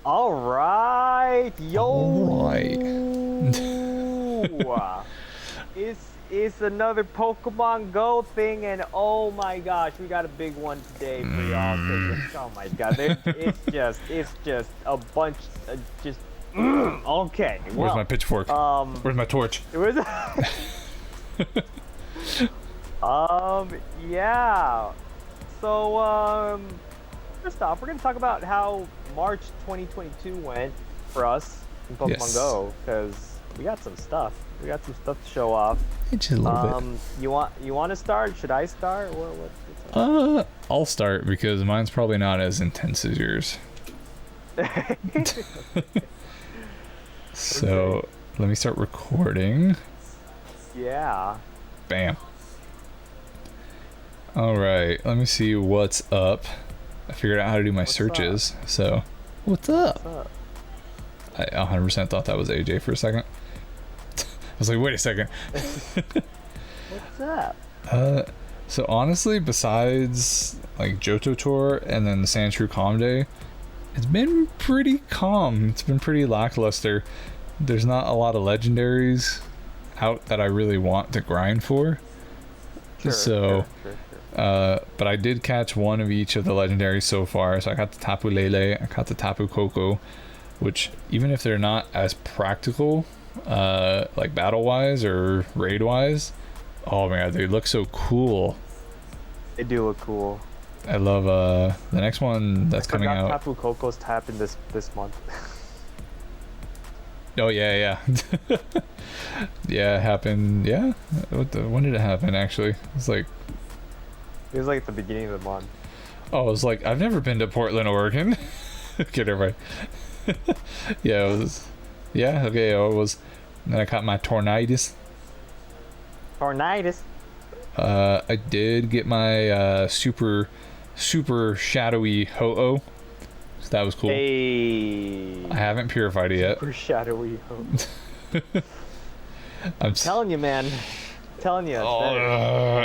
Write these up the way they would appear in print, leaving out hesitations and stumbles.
All right, yo. All right. It's another Pokemon Go thing, and oh my gosh, we got a big one today for y'all. Oh my god, it's just a bunch of just okay. Where's my Well, pitchfork? Where's my torch? it was yeah. So first off, we're gonna talk about how March 2022 went for us in Pokemon Yes. Go, because we got some stuff. We got some stuff to show off. Just a little bit. You want to start? Should I start? What's up? I'll start because mine's probably not as intense as yours. So let me start recording. Yeah. Bam. All right, let me see what's up. I figured out how to do my What's up? So what's up? What's up? I 100% thought that was AJ for a second. I was like, wait a second. What's up? So honestly, besides like Johto Tour and then the Sandshrew Calm Day, it's been pretty calm. It's been pretty lackluster. There's not a lot of legendaries out that I really want to grind for. Sure. But I did catch one of each of the legendaries so far. So I got the Tapu Lele, I got the Tapu Koko, which even if they're not as practical, like battle wise or raid wise, oh man, they look so cool. They do look cool. I love the next one that's coming out. Tapu Koko's tapping this month. Oh yeah. Yeah, it happened. Yeah, when did it happen? Actually, it's like It was like at the beginning of the month. oh, it was like I've never been to Portland, Oregon. Okay, never mind. Yeah, it was. Yeah, okay, it was. And then I caught my Tornadus. Tornadus. I did get my super shadowy Ho-Oh. So that was cool. Hey. I haven't purified it yet. Super shadowy. I'm telling you, man. Telling you.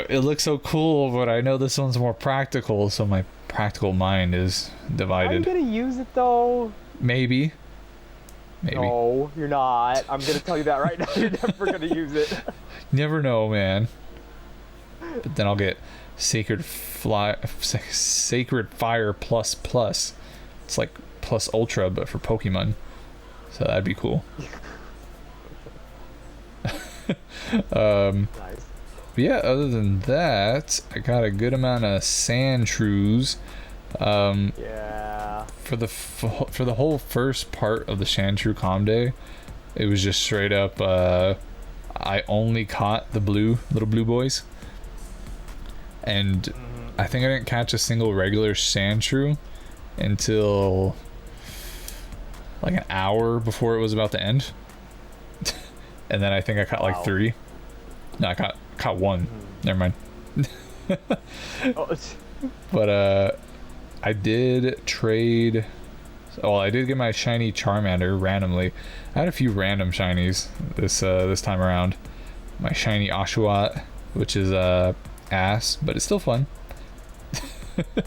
It looks so cool, but I know this one's more practical, so my practical mind is divided. Are you gonna use it though? Maybe. No, you're not. I'm gonna tell you that right now. You're never gonna use it. You never know, man. But then I'll get Sacred Fire plus plus. It's like plus ultra, but for Pokemon. So that'd be cool. Nice. But yeah, other than that, I got a good amount of Sandshrews. Yeah. For the whole first part of the Sandshrew Calm Day, it was just straight up. I only caught the little blue boys, and I think I didn't catch a single regular Sandshrew until like an hour before it was about to end. And then I think I caught like 3. No, I caught 1. Never mind. But I did trade. Well, I did get my shiny Charmander randomly. I had a few random shinies this time around. My shiny Oshawott, which is ass, but it's still fun.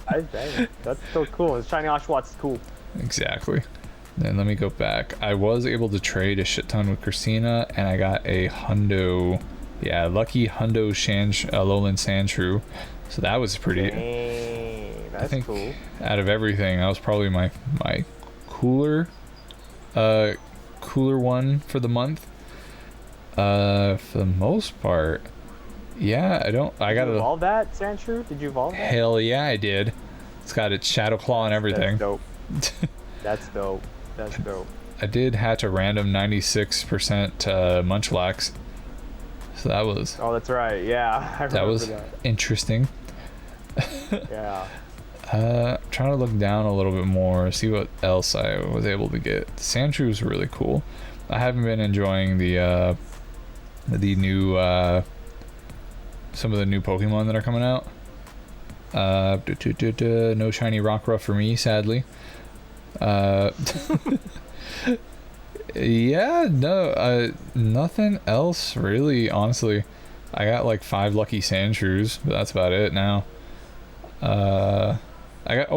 That's so cool. Shiny Oshawot's cool. Exactly. Then let me go back. I was able to trade a shit ton with Christina, and I got a hundo. Yeah, lucky hundo Alolan Sandshrew. So that was pretty. Dang, that's I think cool. Out of everything, that was probably my cooler one for the month. For the most part, yeah. I got Did you evolve that Sandshrew? Did you evolve that? Hell yeah, I did. It's got its Shadow Claw and everything. That's dope. That's dope. I did hatch a random 96% Munchlax. So that was. Oh, that's right. Yeah, I remember that was interesting. Yeah. Trying to look down a little bit more, see what else I was able to get. Sandshrew was really cool. I haven't been enjoying the new some of the new Pokemon that are coming out. No shiny Rockruff for me, sadly. Yeah, no, nothing else really, honestly. I got like 5 lucky Sandshrews, but that's about it now. I I got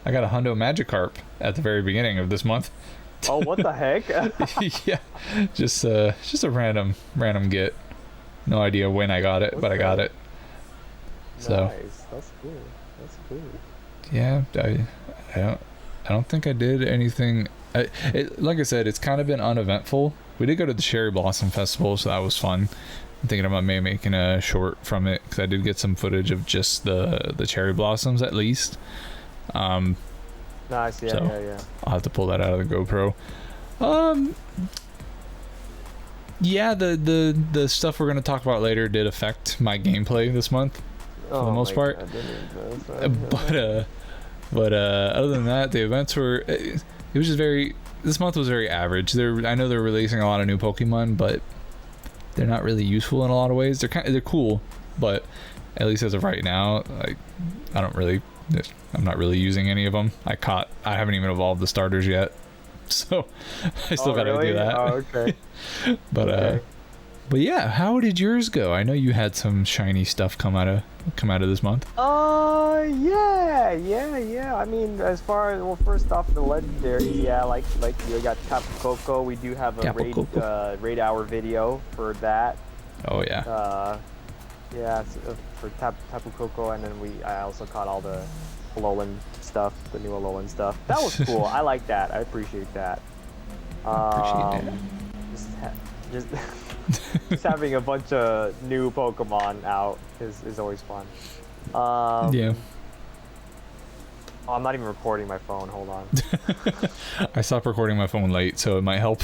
a Hundo Magikarp at the very beginning of this month. Oh, what the heck? Yeah, just a random get. No idea when I got it, but I got it. So nice. That's cool. That's cool. yeah, I don't think I did anything. Like I said, it's kind of been uneventful. We did go to the Cherry Blossom Festival, so that was fun. I'm thinking about maybe making a short from it because I did get some footage of just the cherry blossoms at least. Nice, yeah, so yeah. I'll have to pull that out of the GoPro. Yeah, the stuff we're gonna talk about later did affect my gameplay this month for the most part. But other than that, the events were. It was just very. This month was very average. I know they're releasing a lot of new Pokemon, but they're not really useful in a lot of ways. They're cool, but at least as of right now, like I'm not really using any of them. I haven't even evolved the starters yet, so I still gotta really? do that. Oh, okay. But yeah, how did yours go? I know you had some shiny stuff come out of this month. Yeah. I mean, as far as first off the legendaries, yeah, like you got Tapu Koko. We do have a raid hour video for that. Oh yeah. For Tapu Koko, and then I also caught all the Alolan stuff, the new Alolan stuff. That was cool. I like that. I appreciate that. Just having a bunch of new Pokemon out is always fun. Yeah. Oh, I'm not even recording my phone. Hold on. I stopped recording my phone late, so it might help.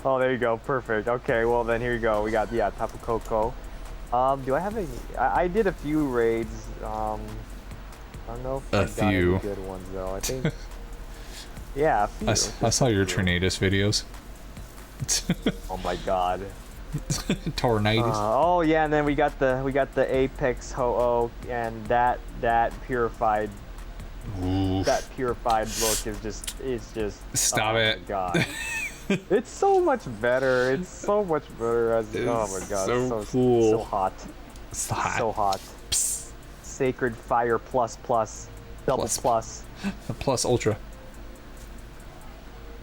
Oh, there you go. Perfect. Okay, well then here you go. We got Tapu Koko. Do I have any? I did a few raids. I don't know if I got any good ones though. I think. Yeah, a few. I saw your Tornadus videos. Oh my god. Tornadus. Oh yeah, and then we got the Apex Ho-Oh, and that purified. Oof. That purified look is just Stop it. Oh my god. It's so much better. It's so much better as oh my god. So cool. So hot. So hot. So hot. Psst. Sacred Fire plus double plus. Plus ultra.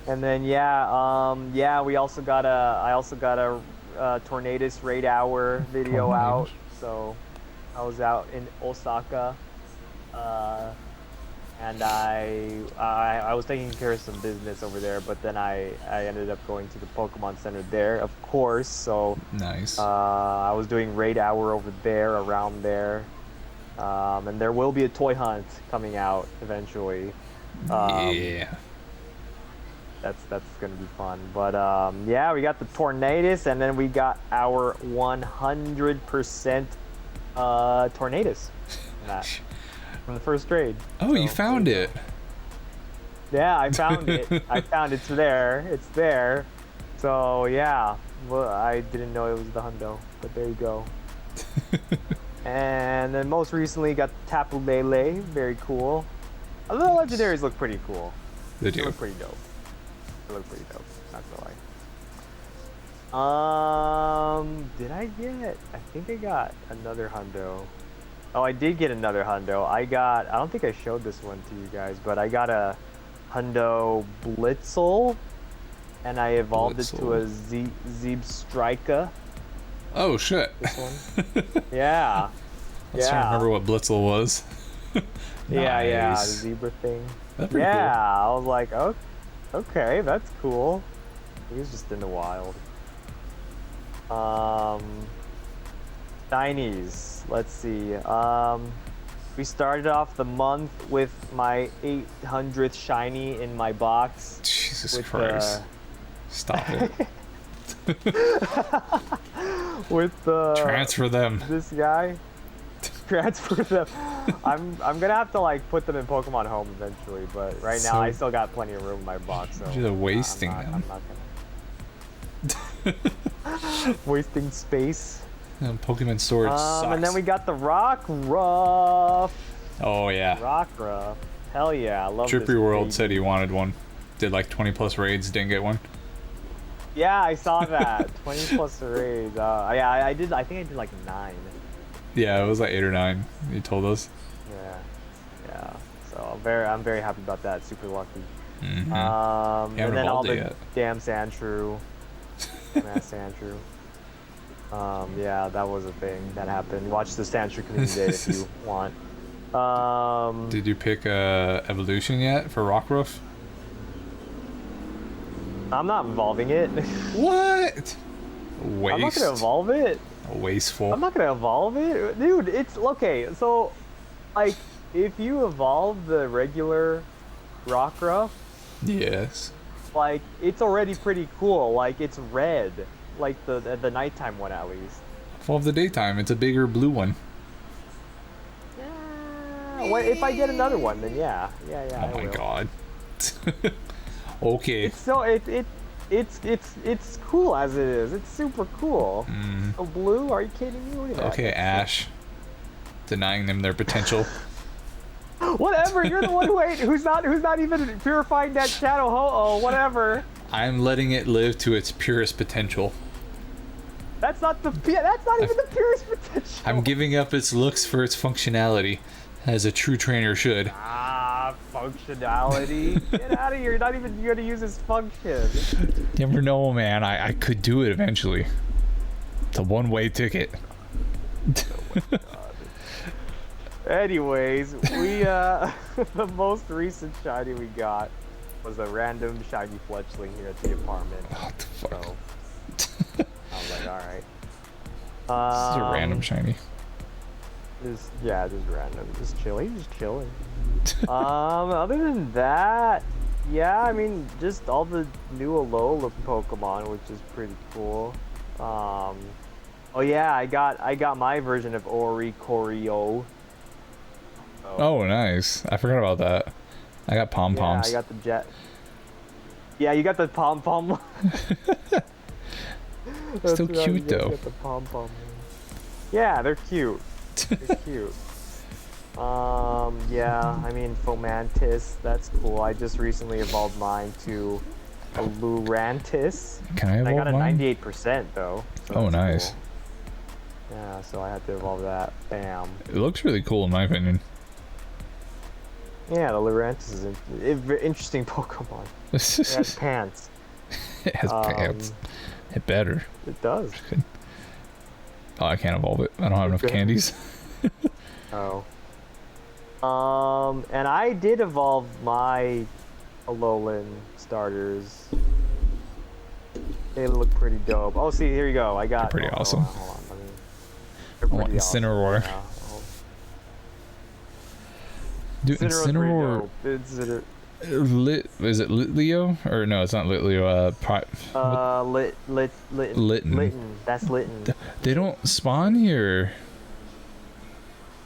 And then we also got I also got a Tornadus raid hour video out. So I was out in Osaka. And I was taking care of some business over there, but then I ended up going to the Pokemon Center there, of course. So nice. I was doing raid hour over there, around there, and there will be a toy hunt coming out eventually. Yeah. That's gonna be fun. But yeah, we got the Tornadus, and then we got our 100% Tornadus. From the first raid. Oh, so, you found it. Yeah, I found it. It's there. It's there. So yeah, well, I didn't know it was the Hundo, but there you go. And then most recently got Tapu Lele. Very cool. The legendaries look pretty cool. They do. They look pretty dope. Not gonna lie. Did I get? I think I got another Hundo. Oh, I did get another Hundo. I don't think I showed this one to you guys, but I got a Hundo Blitzel, and I evolved it to a Zebstrika. Oh, shit. This one? Yeah. I was trying to remember what Blitzel was. Nice. Yeah, the zebra thing. That's pretty cool. I was like, oh, okay, that's cool. He was just in the wild. Shinies. Let's see. We started off the month with my 800th shiny in my box. Jesus Christ. Stop it. With transfer them. This guy. Transfer them. I'm gonna have to like put them in Pokemon Home eventually, but right now I still got plenty of room in my box. So you're wasting them. I'm not gonna. Wasting space. Pokemon storage sucks. And then we got the Rockruff. Oh yeah. Rockruff. Hell yeah, I love this. Trippy World said he wanted one. Did like 20 plus raids, didn't get one. Yeah, I saw that. 20 plus raids. Yeah, I did. I think I did like 9. Yeah, it was like 8 or 9. You told us. Yeah. So I'm very happy about that. Super lucky. Mm-hmm. And then all the yet. damn Sandshrew. Mass Sandshrew. Yeah, that was a thing that happened. Watch the Sandshrew community day if you want. Did you pick evolution yet for Rockruff? I'm not evolving it. What? Waste. I'm not gonna evolve it. Wasteful. I'm not gonna evolve it, dude. It's okay. So, like, if you evolve the regular Rockruff, Yes. like, it's already pretty cool. Like, it's red, like the nighttime one at least. Evolve the daytime. It's a bigger blue one. What if I get another one? Then yeah. Oh I my will. god. Okay. It's so it's cool as it is. It's super cool. So blue? Are you kidding me? Look at that. Okay, Ash. Denying them their potential. Whatever. You're the one who's not even purifying that shadow. Whatever. I'm letting it live to its purest potential. That's not even the purest potential. I'm giving up its looks for its functionality, as a true trainer should. Functionality. Get out of here. You're not even gonna use its function. Never know, man. I could do it eventually. It's a one-way ticket. Oh my god. Anyways, we the most recent shiny we got was a random shiny fletchling here at the apartment. What the fuck? So, I was like, alright. This is a random shiny. Just random. Just chilling. Other than that, yeah, I mean, just all the new Alola Pokemon, which is pretty cool. Oh yeah, I got my version of Oricorio. Oh, nice. I forgot about that. I got pom-poms. Yeah, I got the jet. Yeah, you got the pom-pom. Still cute though. Got the pom-pom. Yeah, they're cute. They're cute. Yeah, I mean, Fomantis, that's cool. I just recently evolved mine to a Lurantis. Can I evolve I got a mine? 98% though. So Oh, nice. Cool. Yeah, so I had to evolve that. Bam. It looks really cool in my opinion. Yeah, the Lurantis is an interesting Pokemon. It has pants. It has pants. It better. It does. Oh, I can't evolve it. I don't have enough candies. Oh. And I did evolve my Alolan starters. They look pretty dope. Oh, see, here you go. I got. They're pretty awesome. Hold on. They're pretty awesome. Incineroar. Yeah. Dude, Incineroar. Is it Litleo? Or no, it's not Litleo. Litten. That's Litten. They don't spawn here.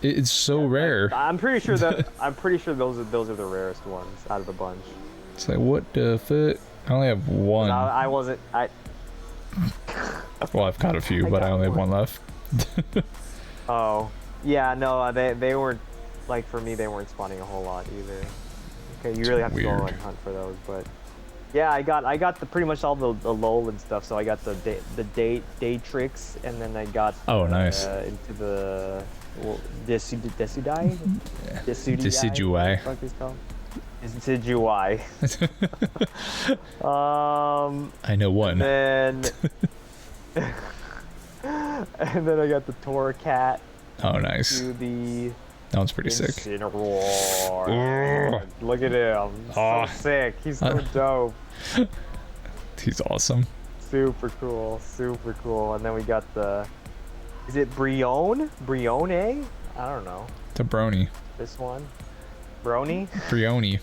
It's so rare. I'm pretty sure those are the rarest ones out of the bunch. It's like, what the fuck? I only have one. I wasn't. Well, I've got a few, but I only have one left. Oh, yeah, no, they weren't, like, for me, they weren't spawning a whole lot either. Okay, you really have to go and hunt for those, but yeah, I got the pretty much all the Alolan stuff. So I got the Datrix, and then I got nice into the Decidui. Decidui. What the fuck is called? Decidui. I know one. And then I got the Torracat. Oh, nice. To the that one's pretty sick. Incineroar. Look at him. So sick. He's so dope. He's awesome. Super cool. Super cool. And then we got the... Is it Brione? Brione? I don't know. It's a brony. This one? Brony? Brione.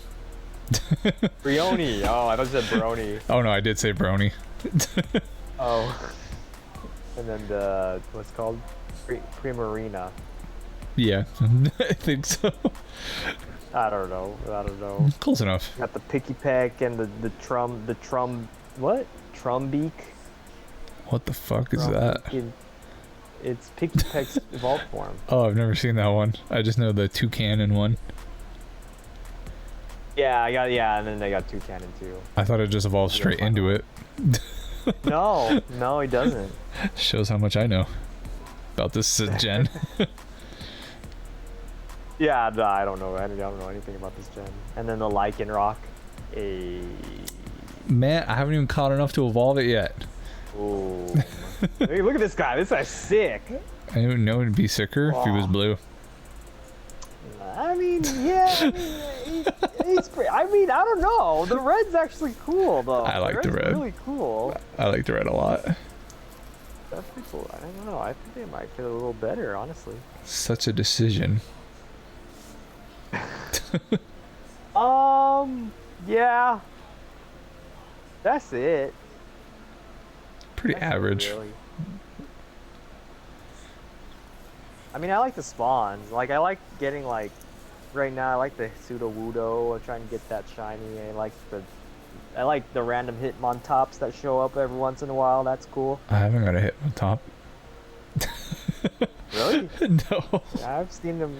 Brione. Oh, I thought you said brony. Oh, no, I did say brony. Oh. And then the... What's it called? Primarina. Yeah, I think so. I don't know. Close enough. Got the Picky Peck and the what? Trumbeak. What the fuck is that? It's Picky Peck's evolved form. Oh, I've never seen that one. I just know the Toucanon one. Yeah, and then I got Toucanon too. I thought it just evolved straight into it. No, he doesn't. Shows how much I know about this gen. Yeah, no, I don't know. I don't know anything about this gen. And then the Lichen Rock. Man, I haven't even caught enough to evolve it yet. Oh. Hey, look at this guy. This guy's sick. I didn't know it'd be sicker if he was blue. I mean, yeah. I mean, he's pretty, I mean, I don't know. The red's actually cool, though. I like the red. Really cool. I like the red a lot. That's pretty cool. I don't know. I think they might fit a little better, honestly. Such a decision. Yeah. That's it. Pretty That's average. Really. I mean, I like the spawns. Like, I like getting, like, right now, I like the Pseudo-Wudo. I'm trying to get that shiny. I like the random Hitmontops that show up every once in a while. That's cool. I haven't got a hit on top. Really? No. Yeah, I've seen them.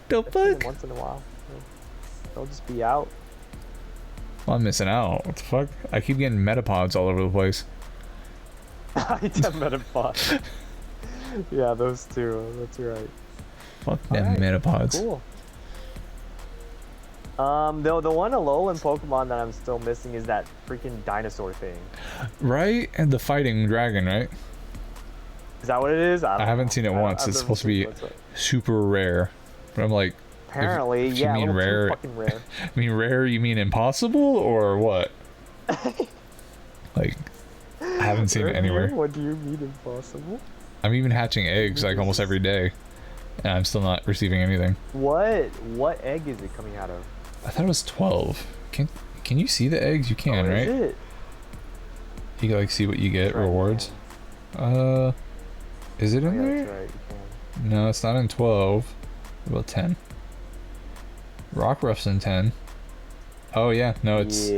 The I've seen them fuck? once in a while. They'll just be out. Well, I'm missing out. What the fuck? I keep getting metapods all over the place. It's a Metapod. Yeah, those two. That's right. Fuck them metapods. Cool. The one Alolan Pokemon that I'm still missing is that freaking dinosaur thing. Right? And the fighting dragon, right? Is that what it is? I haven't seen it once. It's supposed to be super rare. But I'm like, apparently, if yeah. you mean rare, fucking rare. I mean rare, you mean impossible or what? Like, I haven't seen it anywhere. What do you mean impossible? I'm even hatching eggs like almost every day, and I'm still not receiving anything. What egg is it coming out of? I thought it was 12. Can you see the eggs? You can, right? Is it? You can like see what you get rewards. Is it in there? That's right. You can. No, it's not in 12. What about 10? Rockruff's in 10. Oh yeah, no, it's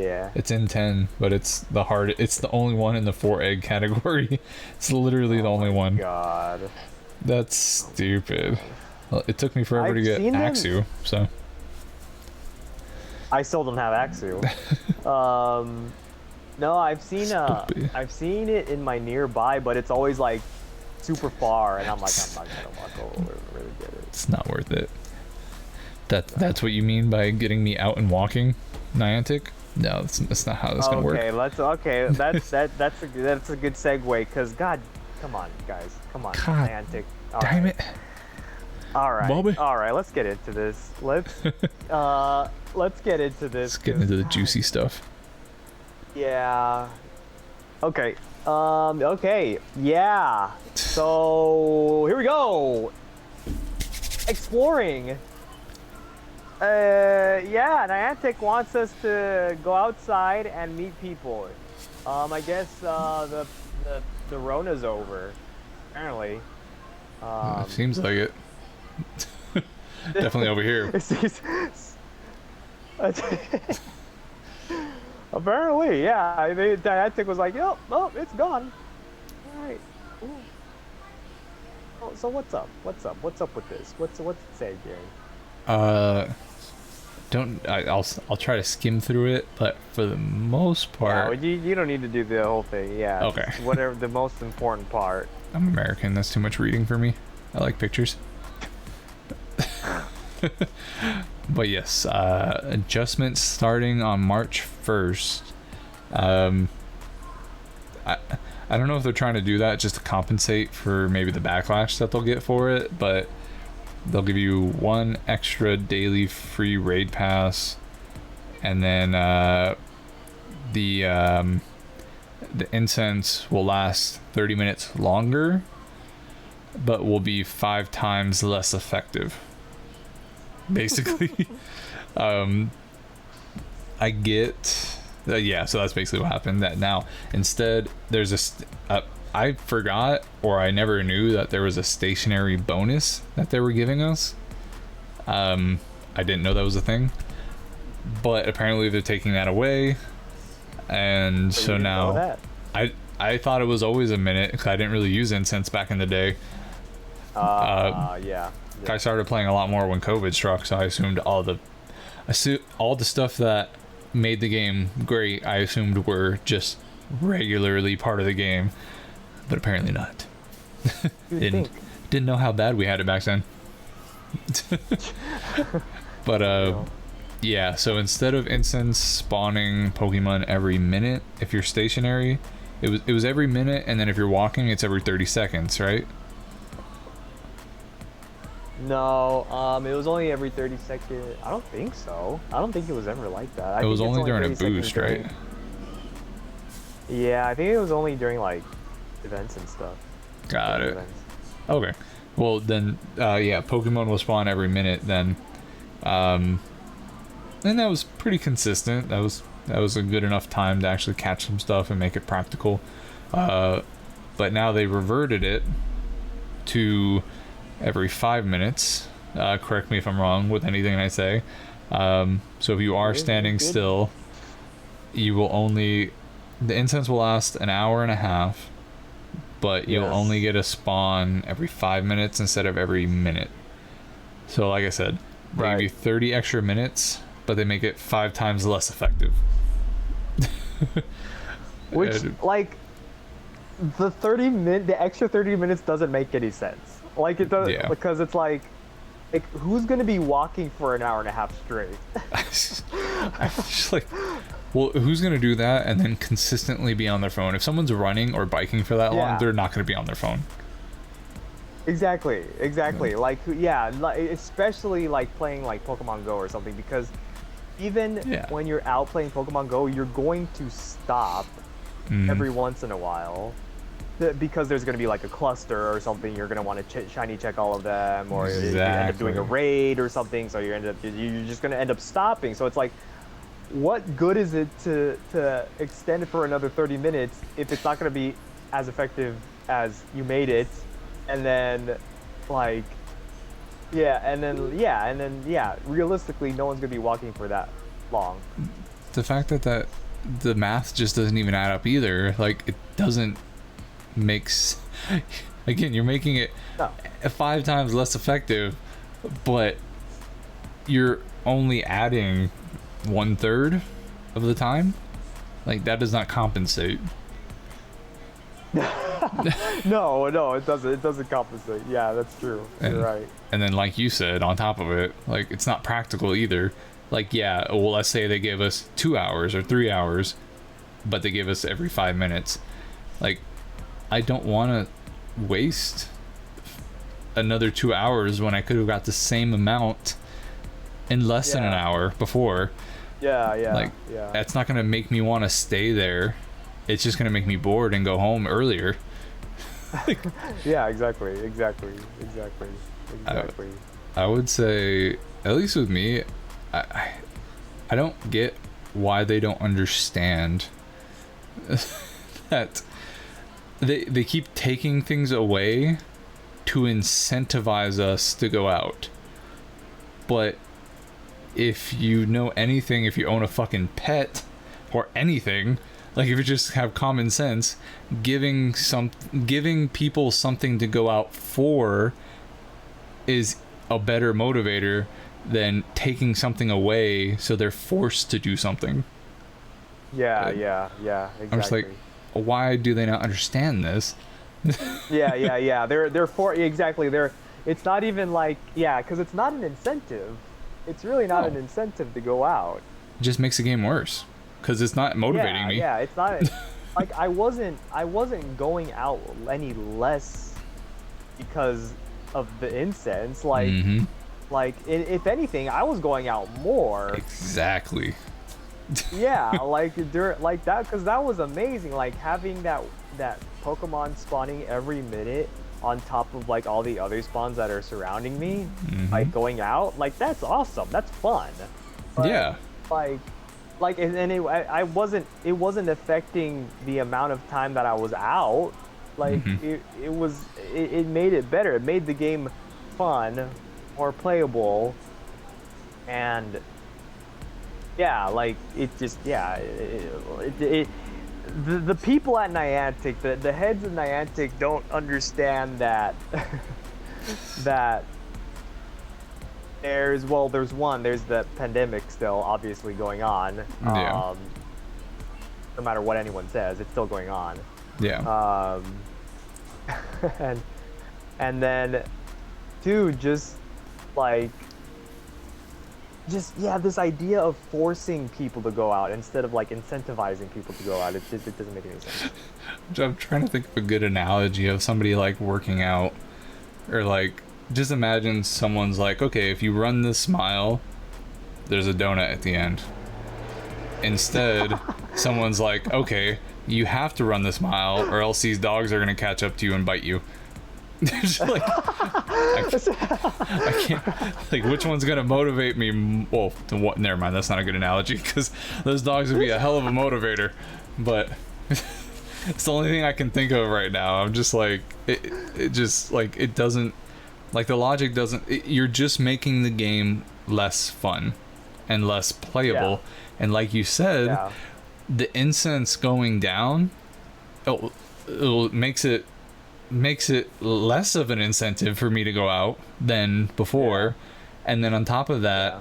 in 10, but it's the only one in the 4 egg category. It's literally the only one. God. That's stupid. Well, it took me forever to get seen them. Axew, so. I still don't have Axew. No, I've seen it in my nearby, but it's always like super far, and I'm like, I'm not gonna walk over and really get it. It's not worth it. That's what you mean by getting me out and walking, Niantic? No, that's not how that's gonna work. That's a good segue, cause God, come on, guys, come on, God, Niantic. Damn it. All right, Bobby. all right, let's get into this. Let's get into this. Let's get into the juicy stuff. Yeah. Okay. Okay. Yeah. So here we go. Exploring. Yeah. Niantic wants us to go outside and meet people. I guess the Rona's over. Apparently. Seems like it. Definitely over here. Apparently, yeah. Niantic was like, "Yep, oh, it's gone." All right. Ooh. Oh, so what's up? What's up? What's up with this? What's it say, Gary? I'll try to skim through it, but for the most part, Yeah, you don't need to do the whole thing. Yeah. Okay. Just whatever the most important part. I'm American. That's too much reading for me. I like pictures. But yes, adjustments starting on March 1st. I don't know if they're trying to do that just to compensate for maybe the backlash that they'll get for it, but they'll give you 1 extra daily free raid pass, and then the incense will last 30 minutes longer, but will be 5 times less effective. Basically. I get yeah, so that's basically what happened. That now instead there's I forgot, or I never knew that there was a stationary bonus that they were giving us. I didn't know that was a thing, but apparently they're taking that away, and so now I thought it was always a minute because I didn't really use incense back in the day. Yeah. I started playing a lot more when COVID struck, so I assumed all the stuff that made the game great, I assumed were just regularly part of the game, but apparently not. Didn't know how bad we had it back then. But Yeah. yeah, so instead of incense spawning Pokemon every minute, if you're stationary, it was every minute, and then if you're walking, it's every 30 seconds, right? No, it was only every 30 seconds. I don't think so. I don't think it was ever like that. I It was think it's only during a 30 seconds boost, right? Yeah, I think it was only during like events and stuff. Got it. Events. Okay. Well, then, yeah, Pokemon will spawn every minute then. And that was pretty consistent. That was a good enough time to actually catch some stuff and make it practical. But now they reverted it to every 5 minutes. Correct me if I'm wrong with anything I say. So if you are standing still, you will only... The incense will last an hour and a half, but you'll only get a spawn every 5 minutes instead of every minute. So like I said, they give you 30 extra minutes, but they make it 5 times less effective. Which, like, the extra 30 minutes doesn't make any sense. Like, it does, because it's like, who's gonna be walking for an hour and a half straight? I'm just like, well, who's gonna do that and then consistently be on their phone? If someone's running or biking for that long, they're not gonna be on their phone. Exactly. Like, yeah, especially like playing like Pokemon Go or something, because even when you're out playing Pokemon Go, you're going to stop every once in a while, because there's going to be like a cluster or something. You're going to want to shiny check all of them, or you end up doing a raid or something, so you're just going to end up stopping. So it's like, what good is it to extend it for another 30 minutes if it's not going to be as effective as you made it? And then, like, realistically, no one's gonna be walking for that long. The fact that the math just doesn't even add up either. Like, it doesn't make again, you're making it 5 times less effective, but you're only adding 1/3 of the time. Like, that does not compensate. No, it doesn't. It doesn't compensate. Yeah, that's true. You're right. And then, like you said, on top of it, like, it's not practical either. Like, yeah, well, let's say they give us 2 hours or 3 hours, but they give us every 5 minutes. Like, I don't want to waste another 2 hours when I could have got the same amount in less than an hour before. Like, that's not going to make me want to stay there. It's just going to make me bored and go home earlier. Yeah, exactly. I would say, at least with me, I don't get why they don't understand that they keep taking things away to incentivize us to go out. But if you know anything, if you own a fucking pet or anything, like, if you just have common sense, giving people something to go out for is a better motivator than taking something away so they're forced to do something. Yeah, exactly. I'm just like, why do they not understand this? Yeah. They're for exactly. It's not even like, because it's not an incentive. It's really not an incentive to go out. It just makes the game worse. Because it's not motivating me. Yeah, it's not. Like, I wasn't going out any less because of the incense. Like, if anything, I was going out more. Exactly. Yeah, like that, because that was amazing. Like, having that Pokemon spawning every minute on top of like all the other spawns that are surrounding me, like going out, like, that's awesome. That's fun. But, yeah. Like, and it wasn't affecting the amount of time that I was out. Like, it made it better. It made the game fun, more playable, and like, it just the people at Niantic, the heads of Niantic don't understand that that there's the pandemic still obviously going on. No matter what anyone says, it's still going on. And then, dude, just like, just yeah, this idea of forcing people to go out instead of like incentivizing people to go out. It doesn't make any sense. I'm trying to think of a good analogy of somebody like working out, or like just imagine someone's like, okay, if you run this mile, there's a donut at the end. Instead, someone's like, okay, you have to run this mile, or else these dogs are gonna catch up to you and bite you. Just like, I can't, like, which one's gonna motivate me? Well, what? Never mind. That's not a good analogy because those dogs would be a hell of a motivator. But it's the only thing I can think of right now. I'm just like, it just like it doesn't, like the logic doesn't. You're just making the game less fun and less playable. Yeah. And like you said, yeah, the incense going down, it makes it less of an incentive for me to go out than before. Yeah. And then on top of that, yeah,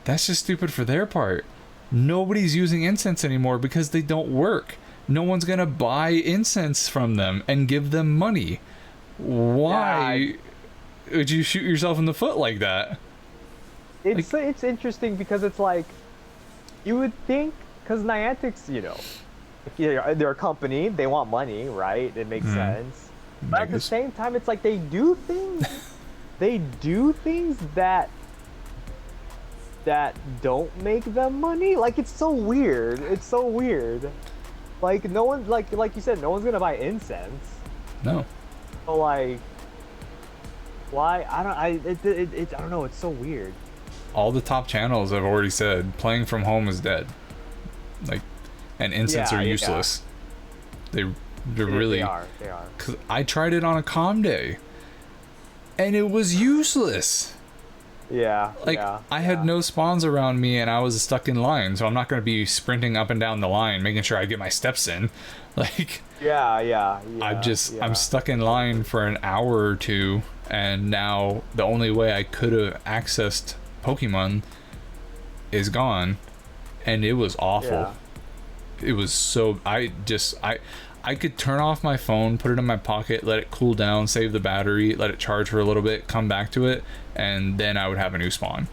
that's just stupid for their part. Nobody's using incense anymore because they don't work. No one's gonna buy incense from them and give them money. Why would you shoot yourself in the foot like that? It's interesting because it's like, you would think, because Niantic's, you know, they're a company, they want money, right? It makes sense. But at the same time, it's like they do things that don't make them money. Like, it's so weird. It's so weird. Like, no one, like you said, no one's gonna buy incense. No. So like, why? I don't know. It's so weird. All the top channels have already said playing from home is dead. Like, and incense are useless. Yeah. They're really. They are. Cause I tried it on a COMM day, and it was useless. Yeah. Like, I had no spawns around me, and I was stuck in line, so I'm not going to be sprinting up and down the line, making sure I get my steps in. Like. I'm stuck in line for an hour or two, and now the only way I could have accessed Pokemon is gone, and it was awful. Yeah. It was so. I could turn off my phone, put it in my pocket, let it cool down, save the battery, let it charge for a little bit, come back to it, and then I would have a new spawn.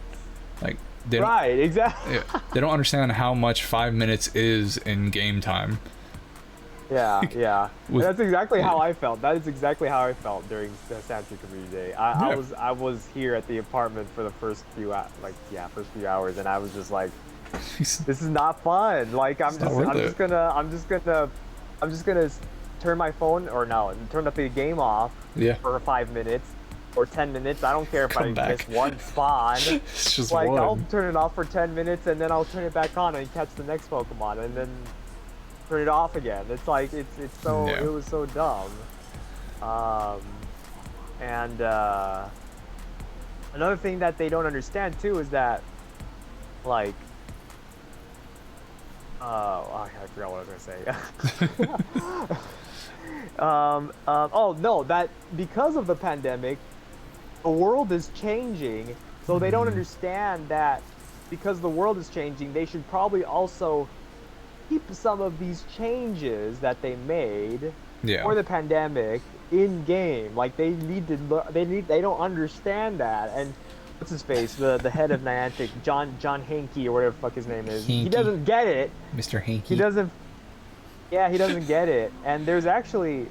Like, exactly. They don't understand how much 5 minutes is in game time. Yeah. That's exactly how I felt. That is exactly how I felt during the Santi Community Day. I was here at the apartment for the first few hours, and I was just like, this is not fun. Like, I'm just gonna turn my phone, or no, turn up the game off for 5 minutes or 10 minutes. I don't care if I miss one spawn. It's just like, one. I'll turn it off for 10 minents and then I'll turn it back on and catch the next Pokemon and then turn it off again. It's like, it was so dumb. Another thing that they don't understand too is that, like, I forgot what I was gonna say. Oh no, that because of the pandemic, the world is changing, so they don't understand that because the world is changing, they should probably also keep some of these changes that they made for the pandemic in game. Like, they don't understand that. And what's his face, the head of Niantic, John Hankey, or whatever the fuck his name is, he doesn't get it. Mr. Hankey. He doesn't get it. And there's actually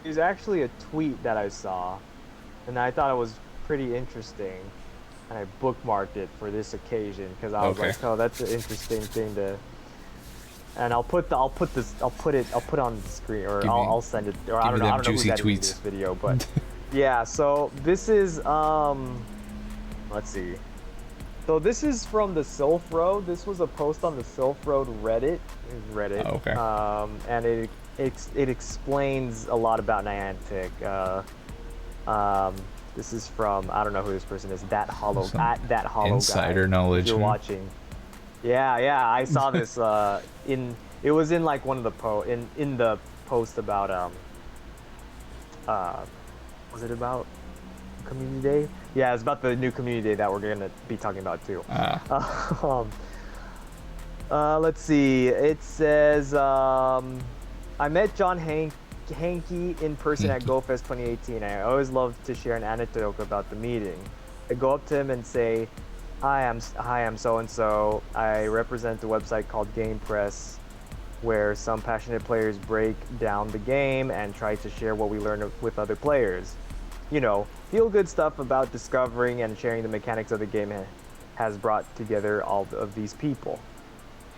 a tweet that I saw, and I thought it was pretty interesting, and I bookmarked it for this occasion because I was like, oh, that's an interesting thing to. And I'll put it on the screen, or I'll send it, or I don't know who's editing this video, but yeah. So this is let's see. So this is from the Sylph Road. This was a post on the Sylph Road Reddit. Oh, okay. And it explains a lot about Niantic. This is from, I don't know who this person is. That Hollow insider guy. knowledge. You're watching. Yeah. I saw this it was in like one of the in the post about was it about Community Day? Yeah, it's about the new Community Day that we're gonna be talking about too. Let's see. It says, I met John Hankey in person at GoFest 2018. I always love to share an anecdote about the meeting. I go up to him and say, hi, I'm so and so. I represent the website called Game Press, where some passionate players break down the game and try to share what we learn with other players. You know, feel good stuff about discovering and sharing the mechanics of the game has brought together all of these people.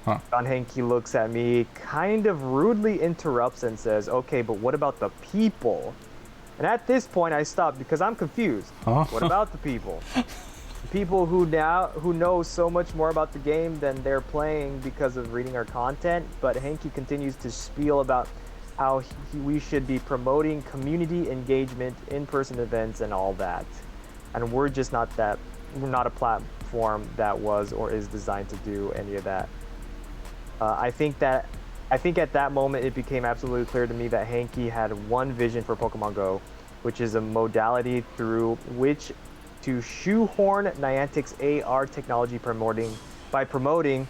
Huh. John Henke looks at me, kind of rudely interrupts and says, okay, but what about the people? And at this point I stop because I'm confused. Huh? What about the people? People who know so much more about the game than they're playing because of reading our content, but Henke continues to spiel about how we should be promoting community engagement, in-person events, and all that. And we're just not that. We're not a platform that was or is designed to do any of that. I think at that moment it became absolutely clear to me that Henke had one vision for Pokemon Go, which is a modality through which to shoehorn Niantic's AR technology by promoting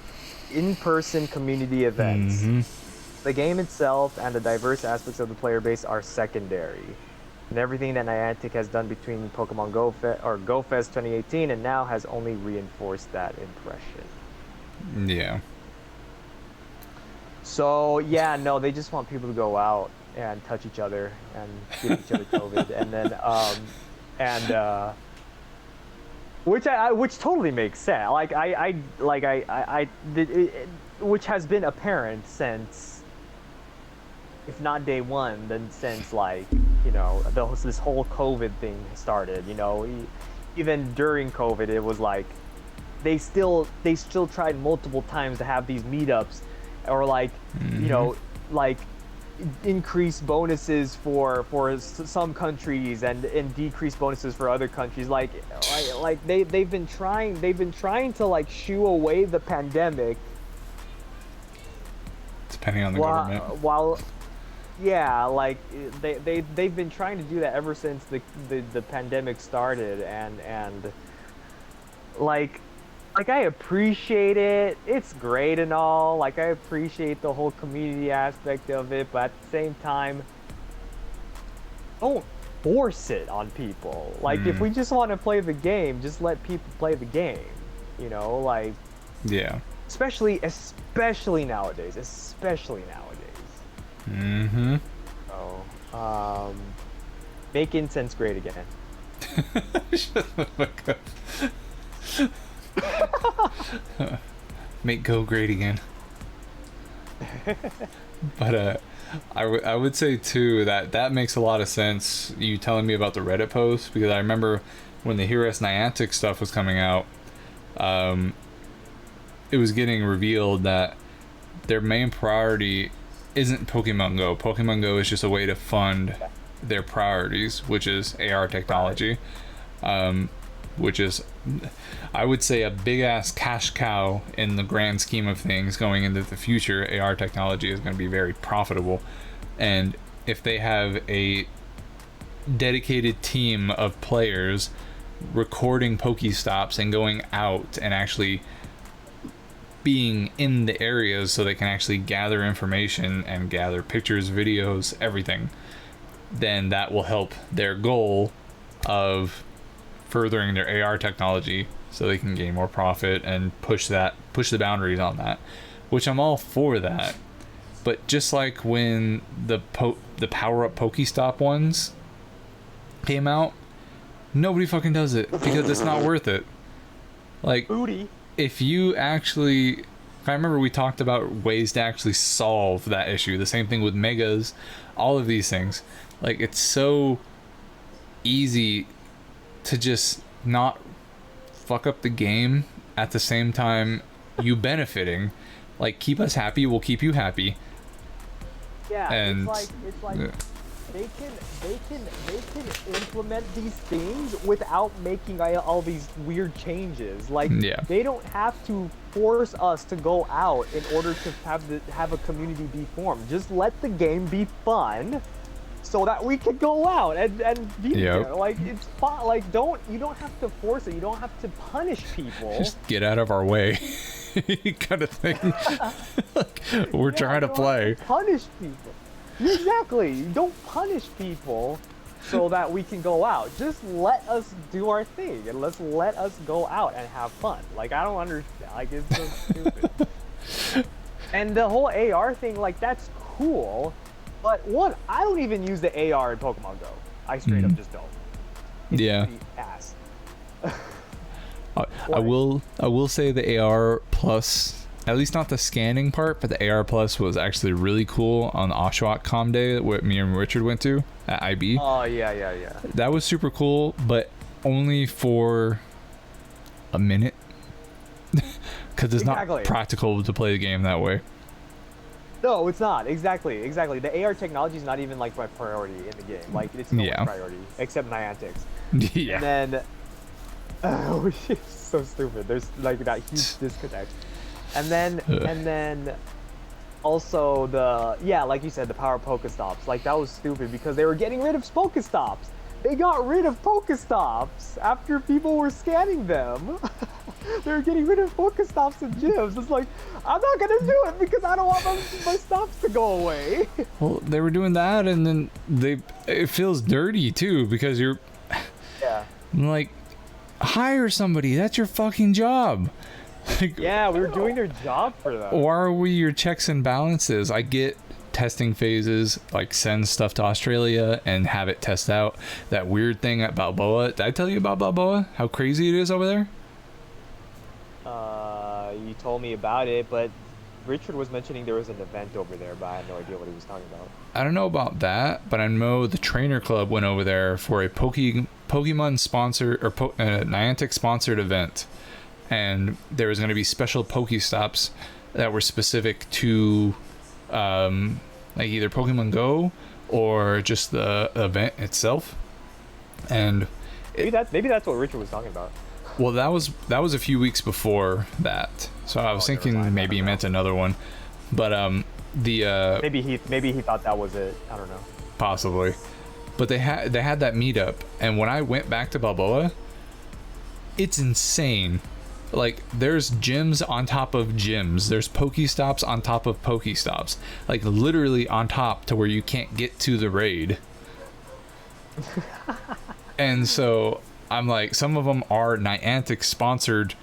in-person community events. Mm-hmm. The game itself and the diverse aspects of the player base are secondary. And everything that Niantic has done between Pokemon Go Fest 2018 and now has only reinforced that impression. Yeah. So yeah, no, they just want people to go out and touch each other and give each other COVID, and then which totally makes sense. Which has been apparent since, if not day one, then since this whole COVID thing started. Even during COVID, it was like they still tried multiple times to have these meetups, or increase bonuses for some countries and decrease bonuses for other countries. They've been trying to shoo away the pandemic, depending on the government. They've been trying to do that ever since the pandemic started, and I appreciate it. It's great and all. I appreciate the whole community aspect of it, but at the same time, don't force it on people. If we just want to play the game, just let people play the game. Yeah. Especially nowadays. Mm-hmm. So, make incense great again. Shut the fuck up. Make Go great again. But I would say too that makes a lot of sense, you telling me about the Reddit post, because I remember when the Heroes Niantic stuff was coming out, it was getting revealed that their main priority isn't Pokemon Go. Pokemon Go is just a way to fund their priorities, which is AR technology, which is, I would say, a big ass cash cow in the grand scheme of things. Going into the future, AR technology is going to be very profitable, and if they have a dedicated team of players recording Pokestops and going out and actually being in the areas so they can actually gather information and gather pictures, videos, everything, then that will help their goal of furthering their AR technology so they can gain more profit and push the boundaries on that, which I'm all for that. But just like when the power up Pokestop ones came out, nobody fucking does it because it's not worth it. Booty. If I remember we talked about ways to actually solve that issue. The same thing with megas, all of these things. It's so easy to just not fuck up the game at the same time you benefiting. Keep us happy, we'll keep you happy. Yeah, and it's like they can implement these things without making all these weird changes. They don't have to force us to go out in order to have a community be formed. Just let the game be fun, so that we can go out and be there. It's fun. You don't have to force it. You don't have to punish people. Just get out of our way, kind of thing. We're trying to play. Punish people. Exactly. You don't punish people so that we can go out. Just let us do our thing and let us go out and have fun. Like, I don't understand. Like, it's so stupid. And the whole AR thing, like, that's cool. But one, I don't even use the AR in Pokemon Go. I straight up just don't. It's Yeah. ass. I will say the AR plus, at least not the scanning part, but the AR plus was actually really cool on the Oshawott COMM day that me and Richard went to at IB. Oh yeah. That was super cool, but only for a minute. Because it's not practical to play the game that way. No, it's not. Exactly. The AR technology is not even like my priority in the game. Like, it's no one's priority except Niantic's. Yeah. And then, it's so stupid. There's like that huge disconnect. And then, also like you said, the power Pokestops. Like, that was stupid because they were getting rid of Pokestops. They got rid of Pokestops after people were scanning them. They were getting rid of Pokestops in gyms. It's like, I'm not gonna do it because I don't want my stops to go away. Well, they were doing that, and then it feels dirty too because you're like, hire somebody. That's your fucking job. Like, yeah, we were doing their job for them. Why are we your checks and balances? I get testing phases, like send stuff to Australia and have it test out. That weird thing at Balboa. Did I tell you about Balboa? How crazy it is over there? You told me about it, but Richard was mentioning there was an event over there, but I had no idea what he was talking about. I don't know about that, but I know the Trainer Club went over there for a Pokemon sponsored or Niantic sponsored event, and there was going to be special Pokestops that were specific to like either Pokemon Go or just the event itself. And maybe that's what Richard was talking about. Well, that was a few weeks before that, so I was thinking maybe he meant another one, but maybe he thought that was it. I don't know. Possibly, but they had that meetup, and when I went back to Balboa, it's insane. Like, there's gyms on top of gyms. There's Pokestops on top of Pokestops, like literally on top to where you can't get to the raid. And so I'm like, some of them are Niantic sponsored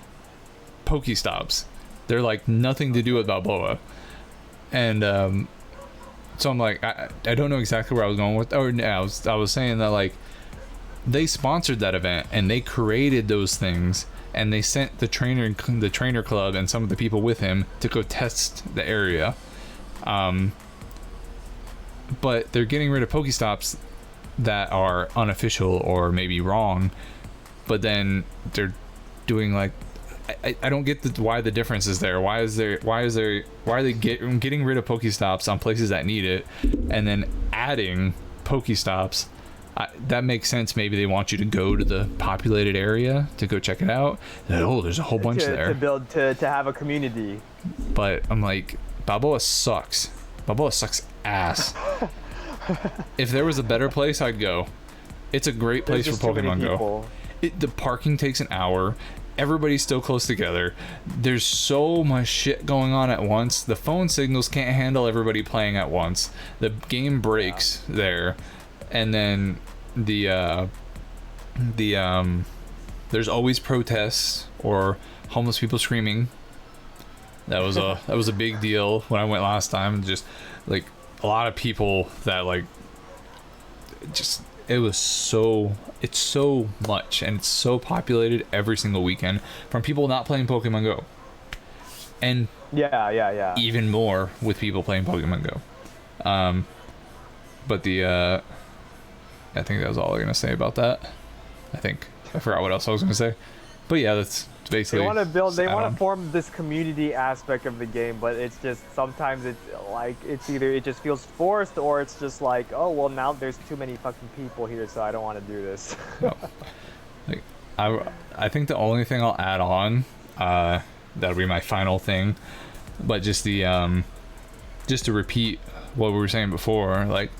Pokestops. They're like nothing to do with Balboa. And so I'm like, I don't know exactly where I was going with. Or no, I was saying that, like, they sponsored that event and they created those things, and they sent the trainer club and some of the people with him to go test the area. But they're getting rid of Pokestops that are unofficial or maybe wrong, but then they're doing like, I don't get why the difference is there. Why are they getting rid of Pokestops on places that need it and then adding Pokestops? That makes sense. Maybe they want you to go to the populated area to go check it out. Oh, there's a whole bunch there to have a community. But I'm like, Balboa sucks. Balboa sucks ass. If there was a better place, I'd go. It's a great place for Pokemon Go. The parking takes an hour. Everybody's still close together. There's so much shit going on at once. The phone signals can't handle everybody playing at once. The game breaks there. And then there's always protests or homeless people screaming. That was a big deal when I went last time. Just like a lot of people that like, just, it's so much, and it's so populated every single weekend from people not playing Pokemon Go, and even more with people playing Pokemon Go. But I think that was all I'm gonna say about that. I forgot what else I was gonna say, but yeah, that's basically. They want to form this community aspect of the game, but it's just sometimes it's like it's either it just feels forced, or it's just like, oh well, now there's too many fucking people here, so I don't want to do this. No. Like, I think the only thing I'll add on, that'll be my final thing, but just just to repeat what we were saying before, like,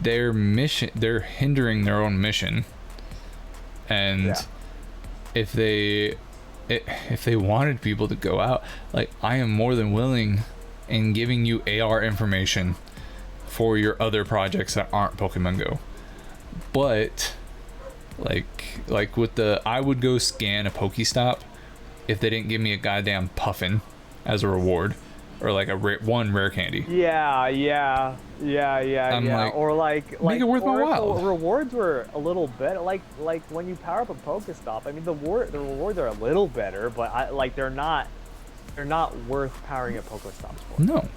their mission, they're hindering their own mission, and if they wanted people to go out, like, I am more than willing in giving you AR information for your other projects that aren't Pokemon Go. But like with the, I would go scan a Pokestop if they didn't give me a goddamn puffin as a reward, or like a one rare candy. Yeah. I'm like, Or like make it worth my or if while. the rewards were a little better. Like when you power up a Pokestop, I mean the rewards are a little better, but they're not worth powering up Pokestops for. No.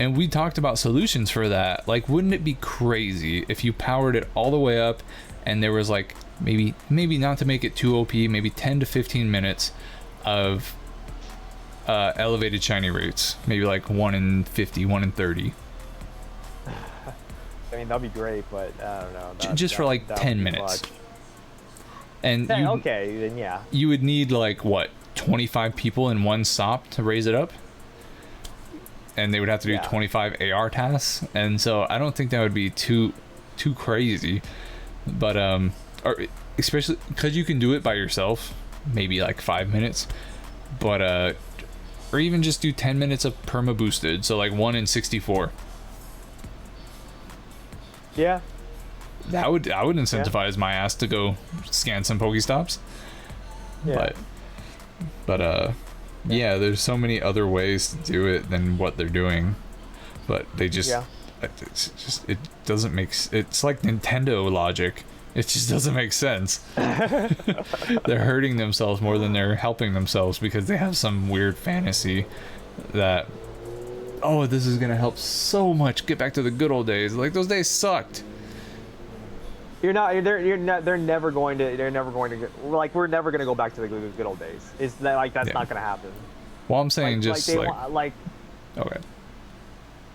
And we talked about solutions for that. Like, wouldn't it be crazy if you powered it all the way up and there was like maybe not to make it too OP, maybe 10 to 15 minutes of elevated shiny rates, maybe like 1 in 50, 1 in 30. I mean that'd be great, but I don't know. Just for like 10 minutes. Much. And Okay, then yeah. you would need like what, 25 people in one stop to raise it up, and they would have to do 25 AR tasks, and so I don't think that would be too crazy, but or especially because you can do it by yourself, maybe like 5 minutes, but or even just do 10 minutes of perma boosted, so like 1 in 64. Yeah. I would incentivize my ass to go scan some Pokestops. Yeah. But yeah, there's so many other ways to do it than what they're doing, but they just it doesn't make, it's like Nintendo logic. It just doesn't make sense. They're hurting themselves more than they're helping themselves because they have some weird fantasy that, oh, this is gonna help so much get back to the good old days. Like, those days sucked. They're never going to like, we're never going to go back to the good old days. It's that, like, that's not going to happen. Well, I'm saying Okay.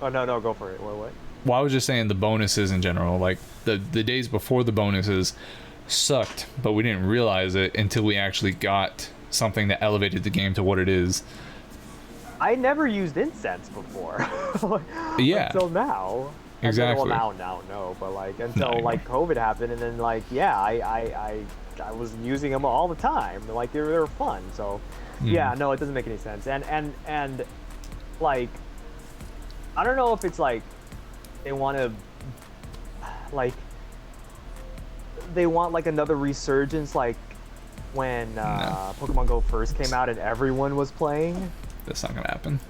Oh no, go for it. What? Well, I was just saying the bonuses in general, like the days before the bonuses sucked, but we didn't realize it until we actually got something that elevated the game to what it is. I never used incense before. Yeah. Until now. Exactly. Well, now, no, but like until like COVID happened, and then like I was using them all the time. Like they were fun. So yeah, no, it doesn't make any sense. And like, I don't know if it's like they want to like another resurgence, like when Pokemon Go first came out and everyone was playing. That's not gonna happen.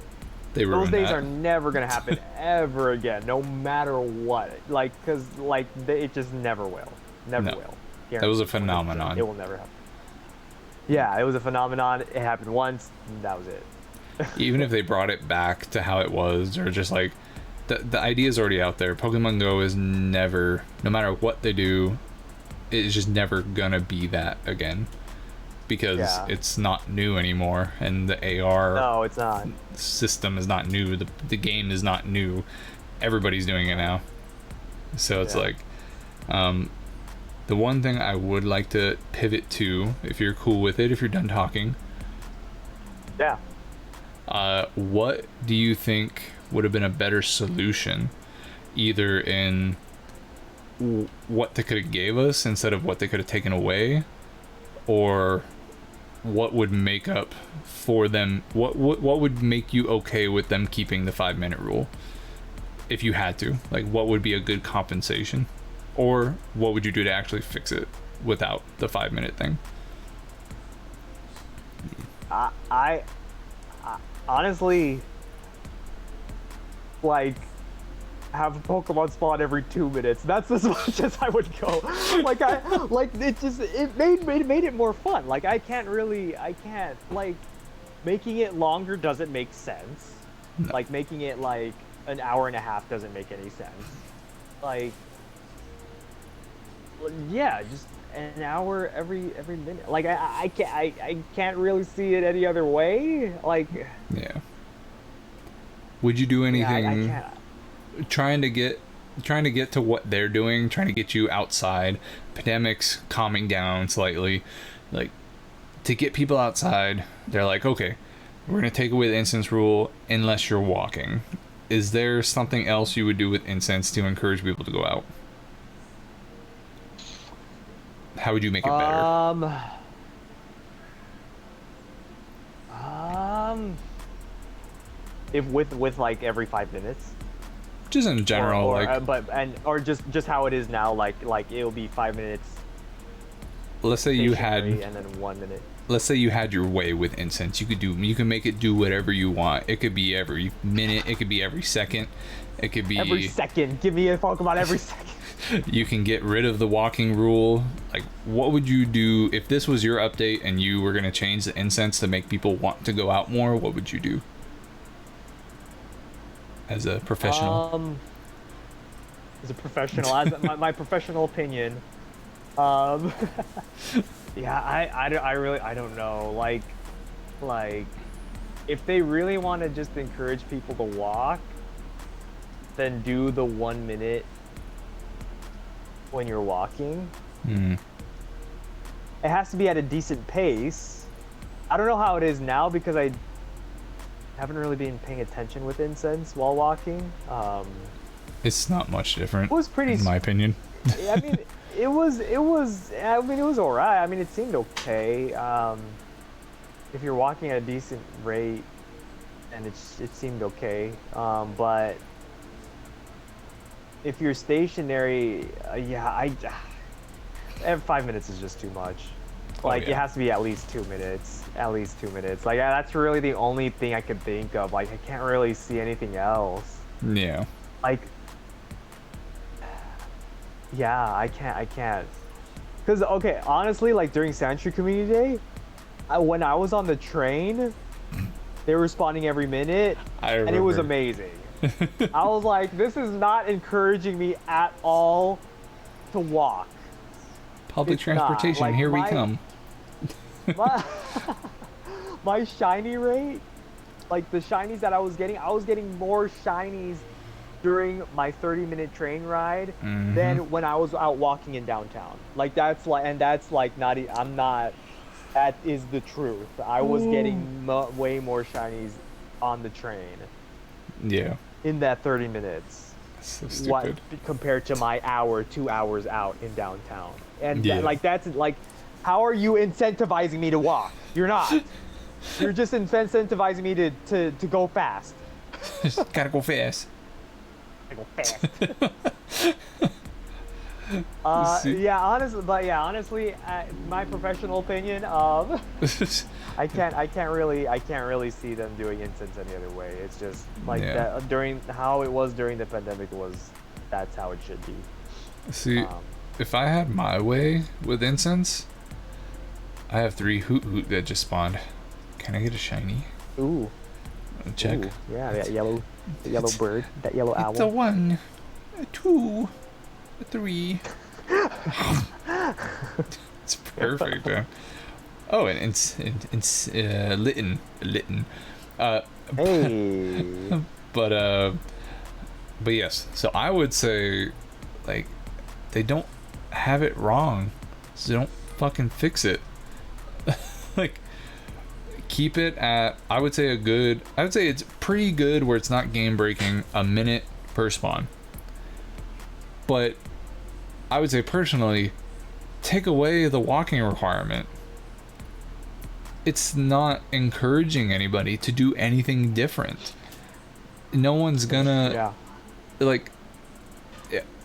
Those days are never gonna happen ever again, no matter what. Like, cause like it just never will, never will. That was a phenomenon. It will never happen. Yeah, it was a phenomenon. It happened once, and that was it. Even if they brought it back to how it was, or just like the idea is already out there. Pokemon Go is never, no matter what they do, it's just never gonna be that again. Because it's not new anymore, and the AR it's not. system is not new. The game is not new. Everybody's doing it now. So it's like, the one thing I would like to pivot to, if you're cool with it, if you're done talking. Yeah. What do you think would have been a better solution, either in what they could have gave us instead of what they could have taken away, or what would make up for them, what would make you okay with them keeping the 5-minute rule if you had to? Like, what would be a good compensation, or what would you do to actually fix it without the 5-minute thing? I honestly, like, have a Pokemon spawn every 2 minutes. That's as much as I would go. Like, it made it more fun. Like, I can't like, making it longer doesn't make sense. No. Like, making it like an hour and a half doesn't make any sense. Like, yeah, just an hour every minute. Like, I can't really see it any other way. Like, yeah. Would you do anything? I can't. Trying to get to what they're doing, trying to get you outside, pandemic's calming down slightly, like, to get people outside. They're like, okay, we're gonna take away the incense rule unless you're walking. Is there something else you would do with incense to encourage people to go out? How would you make it better? If with like every 5 minutes. Just in general, or just how it is now, like it'll be 5 minutes. Let's say you had, and then 1 minute. let's say you had your way with incense. You can make it do whatever you want. It could be every minute. It could be every second. It could be every second. Give me a Pokemon every second. You can get rid of the walking rule. Like, what would you do if this was your update and you were going to change the incense to make people want to go out more? What would you do as a professional? As a professional, as my professional opinion, yeah, I really don't know. Like, if they really want to just encourage people to walk, then do the 1 minute when you're walking. It has to be at a decent pace. I don't know how it is now because I haven't really been paying attention with incense while walking. It's not much different. It was pretty, in my opinion. I mean, it was all right. I mean, it seemed okay. If you're walking at a decent rate, and it seemed okay. But if you're stationary, yeah, 5 minutes is just too much. Like, it has to be at least 2 minutes. At least 2 minutes. Like, that's really the only thing I could think of. Like, I can't really see anything else. Yeah. Like, yeah, I can't. Because, okay, honestly, like, during Sanctuary Community Day, when I was on the train, they were responding every minute, and it was amazing. I was like, this is not encouraging me at all to walk. Public transportation, like, here we come. My shiny rate, like the shinies that I was getting more shinies during my 30-minute train ride than when I was out walking in downtown. Like, that's like not, I'm not, that is the truth. I was getting way more shinies on the train. Yeah. In that 30 minutes. So stupid. Compared to my 2 hours out in downtown. And that's like, how are you incentivizing me to walk? You're not. You're just incentivizing me to go fast. Gotta go fast. Gotta go fast. Honestly, my professional opinion, I can't really see them doing incense any other way. It's just like that during how it was during the pandemic that's how it should be. See, if I had my way with incense, I have 3 Hoot Hoot that just spawned. Can I get a shiny? Ooh. Check. Ooh. Yeah, that yellow bird, that yellow owl. It's a 1, a 2, a 3. It's perfect, man. Oh, and it's Litten. Hey. But yes. So I would say, like, they don't have it wrong, so don't fucking fix it. Like, keep it at, I would say it's pretty good where it's not game breaking, a minute per spawn. But I would say personally, take away the walking requirement. It's not encouraging anybody to do anything different. No one's gonna like,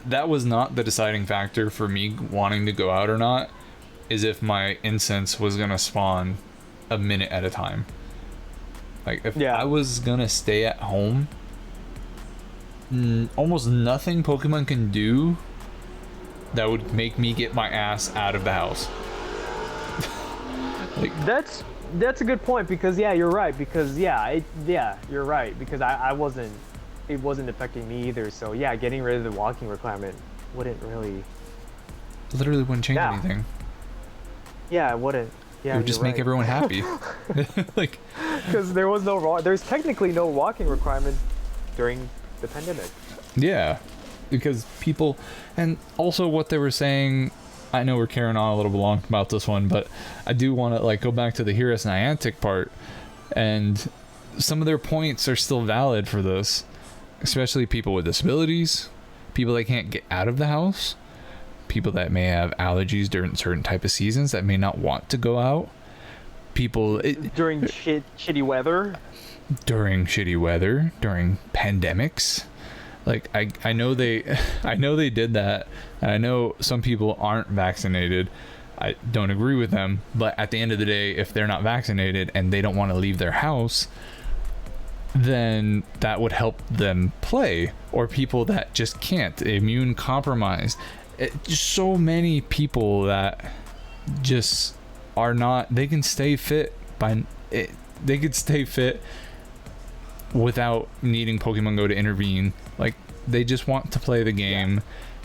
that was not the deciding factor for me wanting to go out or not, is if my incense was gonna spawn a minute at a time. Like, if I was gonna stay at home, almost nothing Pokemon can do that would make me get my ass out of the house. Like, that's a good point, because you're right, because you're right, because it wasn't affecting me either. So getting rid of the walking requirement wouldn't really change anything. Yeah, it wouldn't. Yeah, it would just make everyone happy. Like, because there's technically no walking requirement during the pandemic. Yeah, because people, and also what they were saying, I know we're carrying on a little bit long about this one, but I do want to go back to the Heroes Niantic part, and some of their points are still valid for this, especially people with disabilities, people that can't get out of the house, people that may have allergies during certain type of seasons that may not want to go out, people during shitty weather, during pandemics. Like I know they I know they did that, and I know some people aren't vaccinated. I don't agree with them, but at the end of the day, if they're not vaccinated and they don't want to leave their house, then that would help them play. Or people that just can't, immune compromised. Just so many people that just are not, they can stay fit by it, they could stay fit without needing Pokemon Go to intervene. Like, they just want to play the game,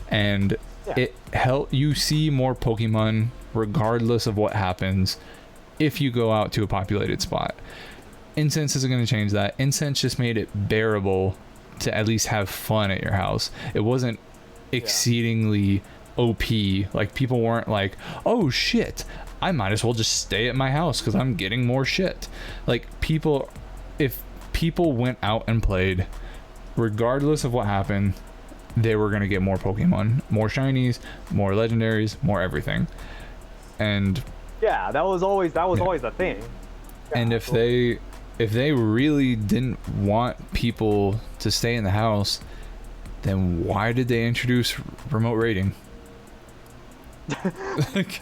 and it help you see more Pokemon regardless of what happens if you go out to a populated spot. Incense isn't going to change that. Incense just made it bearable to at least have fun at your house. It wasn't exceedingly OP. Like, people weren't like, oh shit, I might as well just stay at my house because I'm getting more shit. Like, people, if people went out and played, regardless of what happened, they were going to get more Pokemon, more shinies, more legendaries, more everything. And yeah, that was always the thing. Yeah, and if they really didn't want people to stay in the house, then why did they introduce remote raiding? like,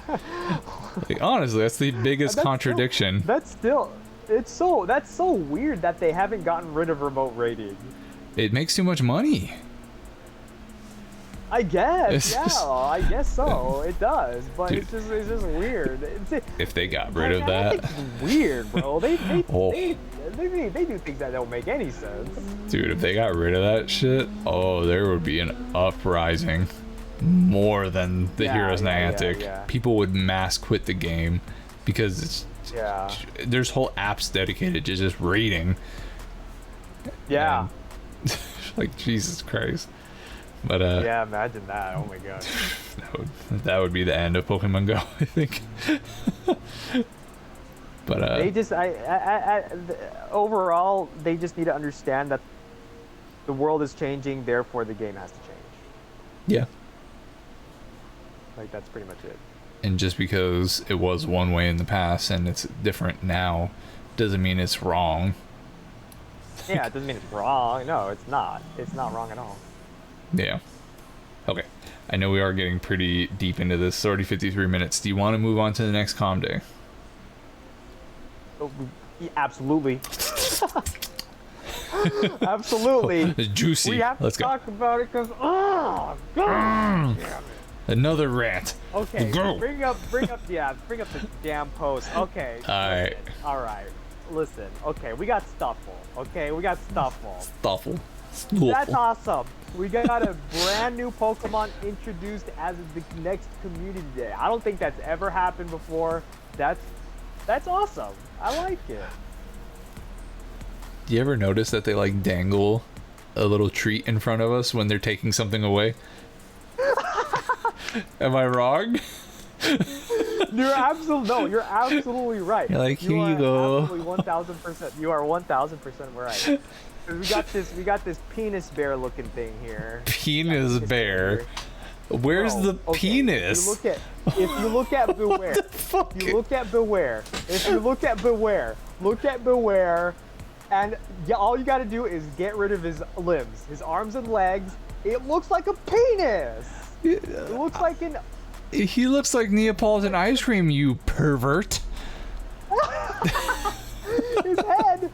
honestly, that's the biggest contradiction. That's so weird that they haven't gotten rid of remote raiding. It makes too much money. I guess, I guess so. It does, but dude, it's just weird. If they got rid of that, it's weird, bro. They do things that don't make any sense. Dude, if they got rid of that shit, oh, there would be an uprising more than the Heroes Niantic. People would mass quit the game because it's there's whole apps dedicated to just raiding. Yeah. And, like, Jesus Christ. But yeah, imagine that. Oh my god. that would be the end of Pokemon Go, I think. But they just overall they just need to understand that the world is changing, therefore the game has to change. Yeah. Like, that's pretty much it. And just because it was one way in the past and it's different now doesn't mean it's wrong. Yeah, it doesn't mean it's wrong. No, it's not. It's not wrong at all. Yeah. Okay. I know we are getting pretty deep into this. It's already 53 minutes. Do you want to move on to the next COMM day? Oh, absolutely. Absolutely. It's juicy. We have to talk about it because, oh, God. Another rant. Okay. Go. Bring up the damn post. Okay. All right. Listen. Okay, we got Stuffle. Okay, we got Stuffle. Stuffle. That's awesome. We got a brand new Pokemon introduced as the next community day. I don't think that's ever happened before. That's awesome. I like it. Do you ever notice that they like dangle a little treat in front of us when they're taking something away? Am I wrong? You're absolutely right. You're like, here you go. Absolutely 1,000%. You are 1,000% right. We got this penis bear looking thing here. Penis bear. Where's the penis? If you look at Beware. If you look at Beware, and all you gotta do is get rid of his limbs, his arms and legs. It looks like a penis. It looks like an. He looks like Neapolitan ice cream, you pervert. His head.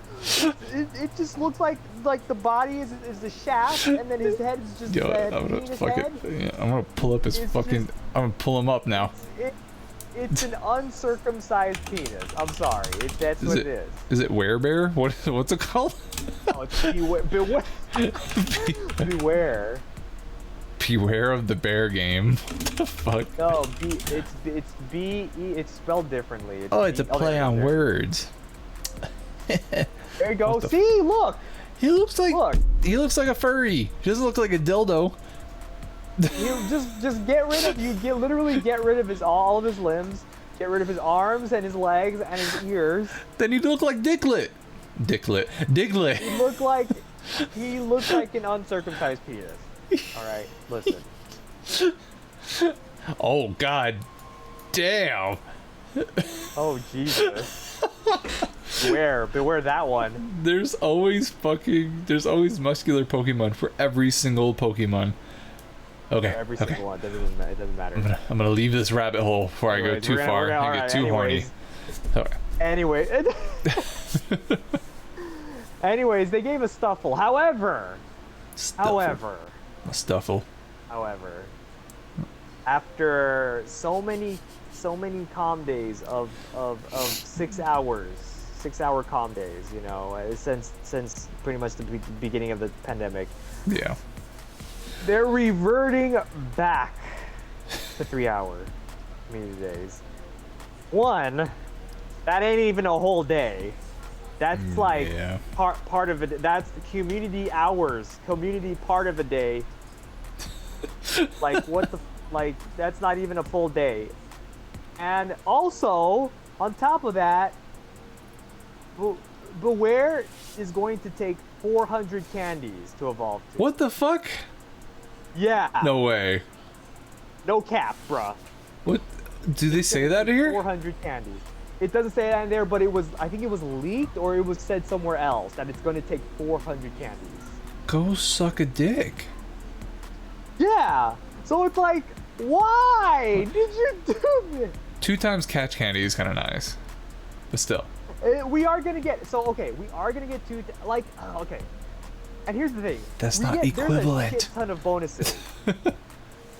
It just looks like the body is the shaft, and then his head is just I'm gonna pull up his fucking. I'm gonna pull him up now. It's an uncircumcised penis. I'm sorry. That's what it is. Is it werebear? What's it called? Oh, it's beware. Beware. Beware of the bear game. What the fuck? No, it's B-E. It's spelled differently. It's a play on words. There you go. See, look. He looks like a furry. He doesn't look like a dildo. You just get rid of literally get rid of all of his limbs, get rid of his arms and his legs and his ears. Then he'd look like Diglett. He looked like an uncircumcised penis. All right, listen. Oh god damn. Oh Jesus. Beware that one. There's always muscular Pokemon for every single Pokemon. Okay. Every okay. single one. It doesn't matter. I'm gonna leave this rabbit hole before I go too far and get too horny. Anyway. Anyways, they gave a Stuffle. However, Stuffle. After so many comm days of 6 hours, 6-hour comm days, you know, since pretty much the beginning of the pandemic. Yeah. They're reverting back to 3-hour community days. One, that ain't even a whole day. That's like part of it. That's the community hours, community part of a day. Like what the like? That's not even a full day. And also, on top of that, Beware is going to take 400 candies to evolve to. What the fuck? Yeah. No way. No cap, bruh. What? Do they say that here? 400 candies. It doesn't say that in there, but I think it was leaked or it was said somewhere else that it's going to take 400 candies. Go suck a dick. Yeah. So it's like, why did you do this? 2 times catch candy is kind of nice, but still. We are gonna get we are gonna get okay. And here's the thing. That's not equivalent. There's a shit ton of bonuses.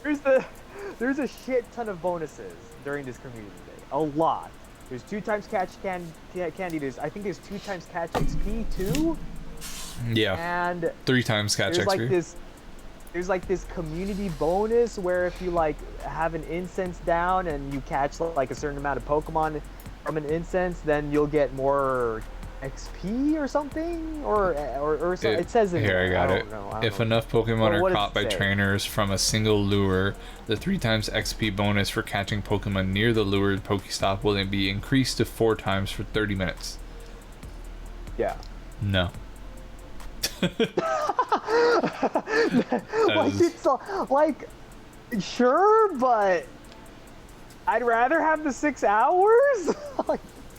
there's a shit ton of bonuses during this community day. A lot. There's 2 times catch candy. I think there's 2 times catch XP too. Yeah. And 3 times catch XP. There's like this community bonus where if you like have an incense down and you catch like a certain amount of Pokemon from an incense, then you'll get more XP or something, or so it says in here. I got don't it. know, If enough Pokemon are caught by trainers from a single lure, the 3 times XP bonus for catching Pokemon near the lured Pokestop will then be increased to 4 times for 30 minutes. Yeah. No. Like sure, but I'd rather have the 6 hours.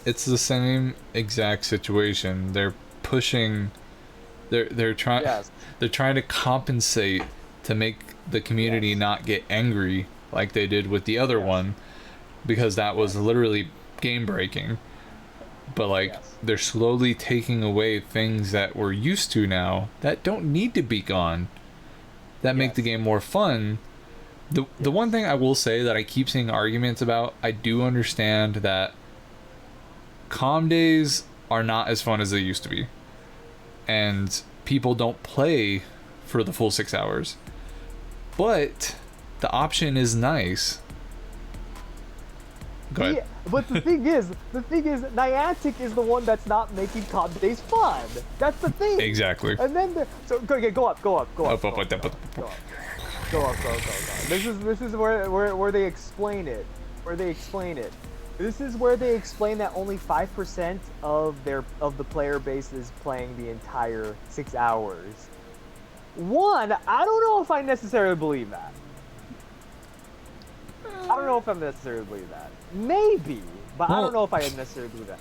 It's the same exact situation. They're pushing. They're trying. Yes. They're trying to compensate to make the community not get angry like they did with the other one, because that was literally game breaking. But like they're slowly taking away things that we're used to now that don't need to be gone, that make the game more fun. The one thing I will say that I keep seeing arguments about, I do understand that comm days are not as fun as they used to be, and people don't play for the full 6 hours, but the option is nice. Go ahead. Yeah, but the thing is, Niantic is the one that's not making comm days fun. That's the thing. Exactly. And then go up. This is where they explain it. This is where they explain that only 5% of the player base is playing the entire 6 hours. One, I don't know if I necessarily believe that. Maybe, but I don't know if I necessarily believe that.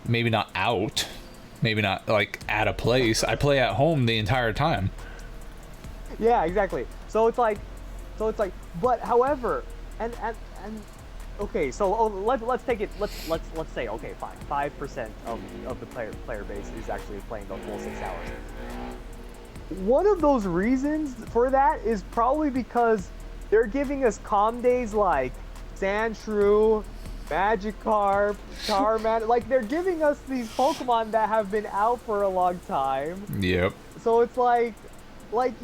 Maybe not out. Maybe not like at a place. I play at home the entire time. Yeah, exactly. So it's like, but however, and okay, so let's take it. Let's say okay, fine, 5% of the player base is actually playing the full 6 hours. One of those reasons for that is probably because they're giving us comm days like Sandshrew, Magikarp, Charmander. Like they're giving us these Pokemon that have been out for a long time. Yep. So it's like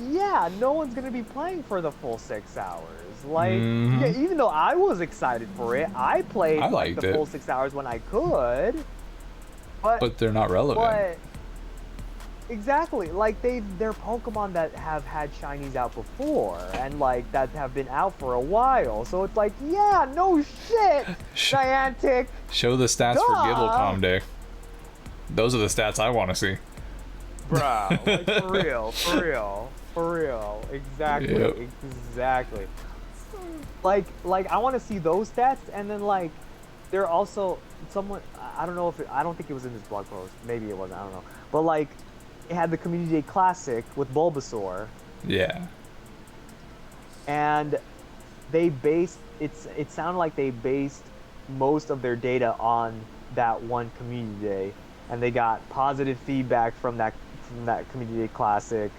yeah, no one's gonna be playing for the full 6 hours. Like yeah, even though I was excited for it, I played the full 6 hours when I could. But they're not relevant. Exactly, like they're Pokemon that have had shinies out before and like that have been out for a while, so it's like yeah, no shit, Niantic. Show the stats for Gibblecom Day. Those are the stats I want to see. Bro, like for real, exactly. Like I want to see those stats, and then like there also someone, I don't know if I don't think it was in this blog post. Maybe it wasn't. I don't know. But like, it had the Community Day Classic with Bulbasaur, Yeah. and they based it sounded like they based most of their data on that one Community Day, and they got positive feedback from that Community Day Classic.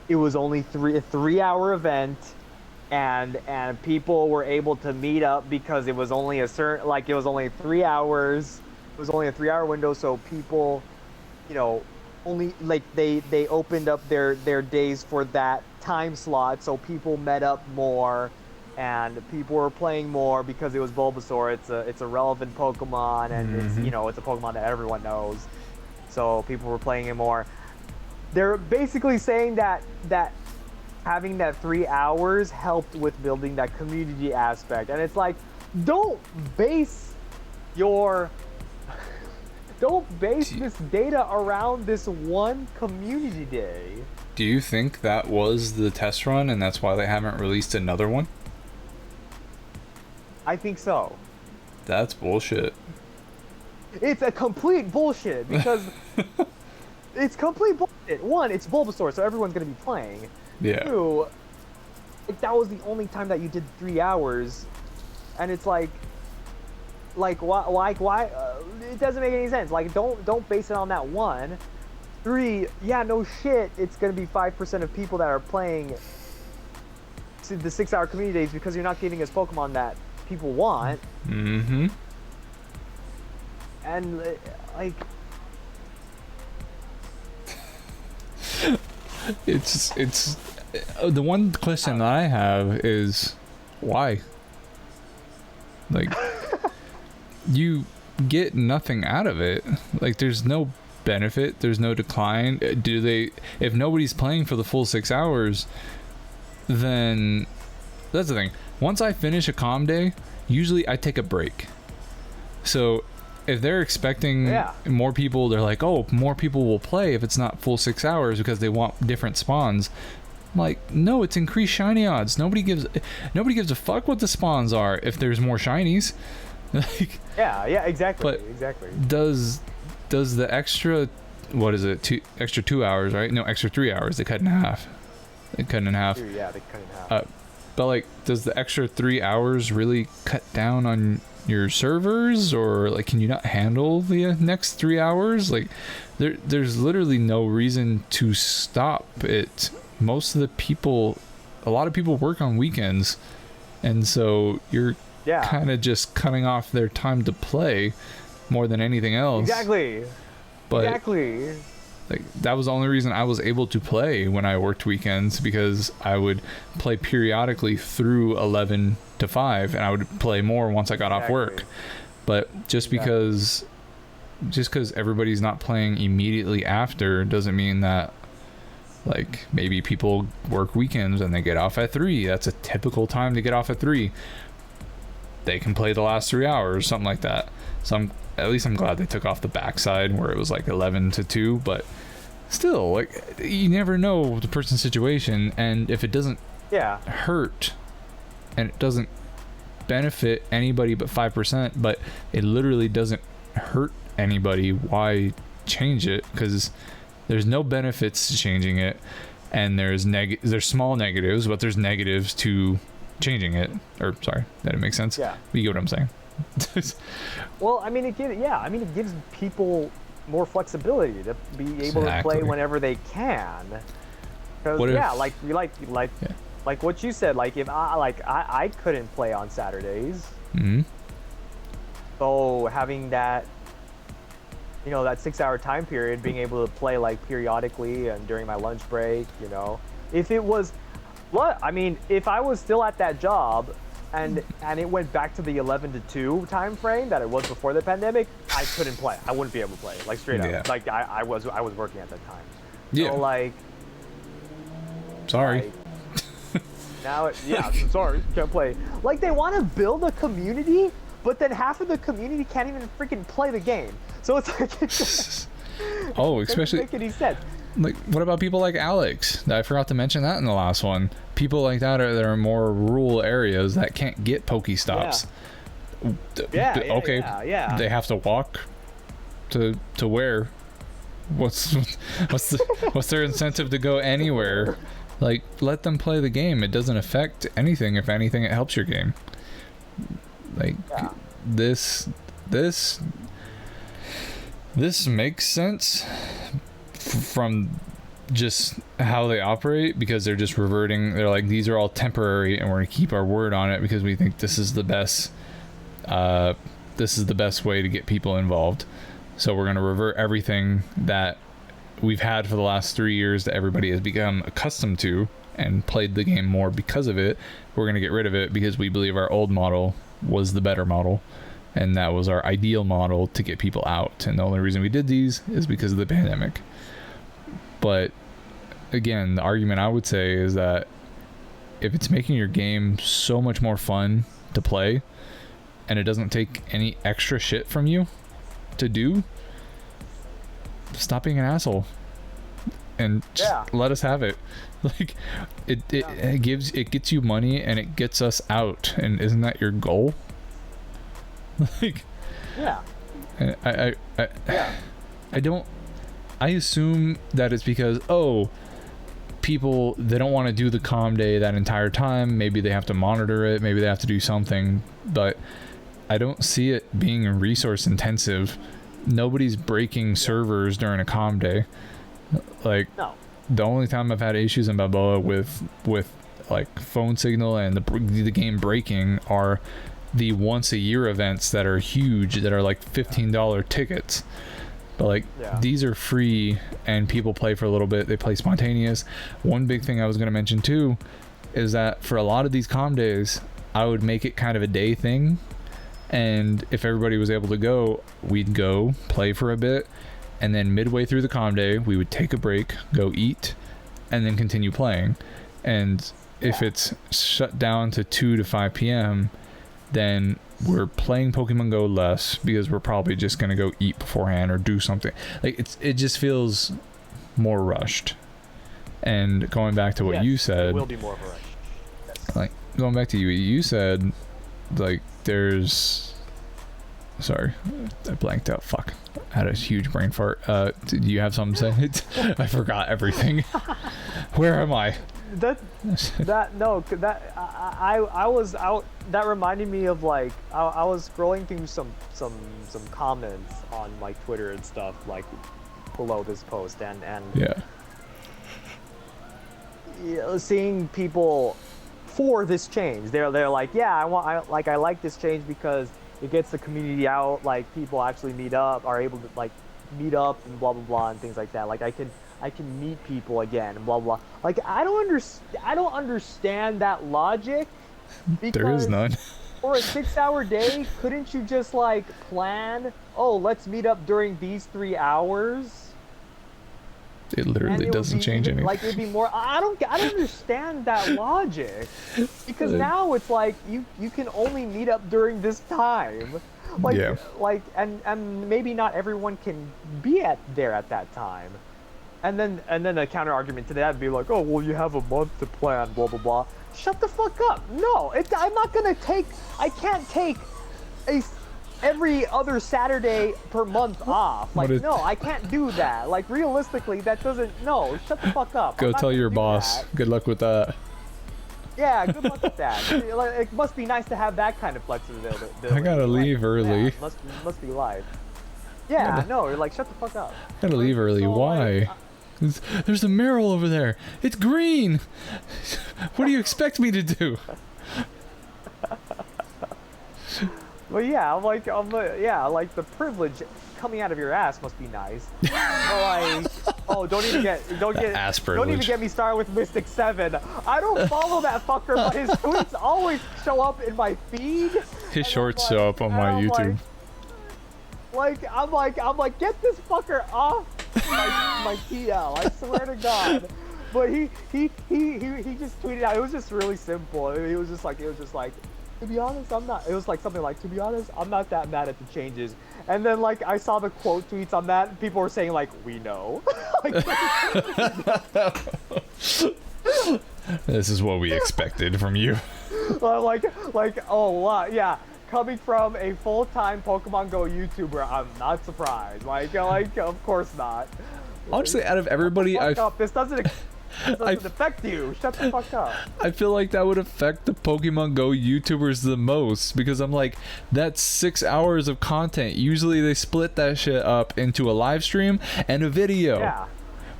It was only a 3-hour event, and people were able to meet up because it was only a certain, like, it was only 3 hours. It was only a 3-hour window, so people, you know, only like they opened up their days for that time slot, so people met up more, and people were playing more because it was Bulbasaur. It's a relevant Pokemon, and it's, you know, it's a Pokemon that everyone knows, so people were playing it more. They're basically saying that having that 3 hours helped with building that community aspect, and it's like, don't base this data around this one community day. Do you think that was the test run and that's why they haven't released another one? I think so. That's bullshit. It's a complete bullshit because it's complete bullshit. One, it's Bulbasaur, so everyone's gonna be playing. Yeah. Two, like, that was the only time that you did 3 hours, and it's like why? It doesn't make any sense. Like, don't base it on that one. Three, yeah, no shit. It's gonna be 5% of people that are playing the 6-hour community days because you're not giving us Pokemon that people want. Mm-hmm. And like, it's the one question that I have is why? Like, you get nothing out of it. Like, there's no benefit, there's no decline. If nobody's playing for the full 6 hours, then that's the thing. Once I finish a comm day, usually I take a break. So if they're expecting more people, they're like, oh, more people will play if it's not full 6 hours because they want different spawns. I'm like, no, it's increased shiny odds. Nobody gives a fuck what the spawns are if there's more shinies. Like, yeah, exactly. But exactly. Does the extra, what is it? Extra 2 hours, right? No, extra 3 hours. They cut in half. Yeah, they cut in half. But like, does the extra 3 hours really cut down on your servers, or like, can you not handle the next 3 hours? Like, there's literally no reason to stop it. Most of the people, a lot of people work on weekends, and so you're kind of just cutting off their time to play more than anything else. Exactly. Like, that was the only reason I was able to play when I worked weekends, because I would play periodically through 11 to 5, and I would play more once I got off work. But just because everybody's not playing immediately after doesn't mean that, like, maybe people work weekends and they get off at 3. That's a typical time to get off at 3. They can play the last 3 hours, something like that. So at least I'm glad they took off the backside where it was like 11 to 2, but still, like, you never know the person's situation, and if it doesn't hurt and it doesn't benefit anybody but 5%, but it literally doesn't hurt anybody, why change it? Because there's no benefits to changing it, and there's small negatives, but there's negatives to changing it. Or sorry, that didn't make sense. Yeah, but you get what I'm saying. Well, I mean, it gives people more flexibility to be able to play whenever they can. Because like what you said, like, if I couldn't play on Saturdays. Mm-hmm. So having that, you know, that 6-hour time period, being able to play like periodically and during my lunch break, you know, if I was still at that job and it went back to the 11 to 2 time frame that it was before the pandemic, I couldn't play. I wouldn't be able to play, like, straight up. Like, I was working at that time. Yeah. So, like, sorry. Now, I'm sorry, can't play. Like, they want to build a community, but then half of the community can't even freaking play the game. So it's like, especially, doesn't make any sense. Like, what about people like Alex? I forgot to mention that in the last one. People like that are in more rural areas that can't get Pokestops. Okay, yeah. they have to walk to where? What's their incentive to go anywhere? Like, let them play the game. It doesn't affect anything. If anything, it helps your game. Like, this makes sense from just how they operate, because they're just reverting. They're like, these are all temporary, and we're gonna keep our word on it because we think this is the best way to get people involved. So we're gonna revert everything that we've had for the last 3 years that everybody has become accustomed to and played the game more because of it. We're gonna get rid of it because we believe our old model was the better model, and that was our ideal model to get people out. And the only reason we did these is because of the pandemic. But again, the argument I would say is that if it's making your game so much more fun to play, and it doesn't take any extra shit from you to do, stop being an asshole and just let us have it. Like, it gets you money and it gets us out, and isn't that your goal? Like, I assume that it's because people, they don't want to do the comm day that entire time. Maybe they have to monitor it, maybe they have to do something, but I don't see it being resource intensive. Nobody's breaking servers during a comm day. Like, the only time I've had issues in Balboa with like phone signal and the game breaking are the once a year events that are huge, that are like $15 tickets. But like, these are free and people play for a little bit. They play spontaneous. One big thing I was going to mention too is that for a lot of these comm days, I would make it kind of a day thing. And if everybody was able to go, we'd go play for a bit. And then midway through the comm day, we would take a break, go eat, and then continue playing. And if it's shut down to 2 to 5 p.m., then we're playing Pokemon Go less, because we're probably just going to go eat beforehand or do something. Like, it just feels more rushed. And going back to what you said, it will be more of a rush. Like, going back to you said, like, sorry, I blanked out. Fuck, I had a huge brain fart. Do you have something to say? I forgot everything. Where am I? That reminded me of, like, I was scrolling through some comments on like Twitter and stuff, like below this post, and seeing people for this change. They're like, I like this change because it gets the community out. Like, people actually are able to like meet up and blah blah blah and things like that. Like, I can meet people again and blah blah. Like, I don't understand that logic. There is none. For a 6-hour day, couldn't you just like plan? Oh, let's meet up during these 3 hours. It literally doesn't change anything. Like, it'd be more. I don't understand that logic, because now it's like you can only meet up during this time. Like, and maybe not everyone can be there at that time. And then a counter argument to that would be like, oh, well, you have a month to plan, blah blah blah. Shut the fuck up. No, I'm not gonna take. I can't take every other Saturday per month off. Like, no, I can't do that. Like, realistically, that doesn't. No, shut the fuck up. Go tell your boss. That. Good luck with that. Yeah, good luck with that. It must be nice to have that kind of flexibility. I gotta leave early. Yeah, must be life. Yeah, no, you're like, shut the fuck up. I gotta leave early. So, why? There's a mural over there. It's green. What do you expect me to do? Well, yeah, like the privilege coming out of your ass must be nice. Like, oh, don't even get me started with Mystic 7. I don't follow that fucker, but his tweets always show up in my feed. His shorts show up on my YouTube. I'm like, get this fucker off my TL. I swear to God. But he just tweeted out. It was just really simple. It was just like, to be honest, I'm not. It was like something like, to be honest, I'm not that mad at the changes. And then, like, I saw the quote tweets on that. And people were saying, like, we know. Like, this is what we expected from you. like, oh, yeah. coming from a full-time Pokemon Go YouTuber, I'm not surprised. Like, of course not. Honestly, out of everybody, This doesn't affect you. Shut the fuck up. I feel like that would affect the Pokemon Go YouTubers the most, because I'm like, that's 6 hours of content. Usually they split that shit up into a live stream and a video. Yeah.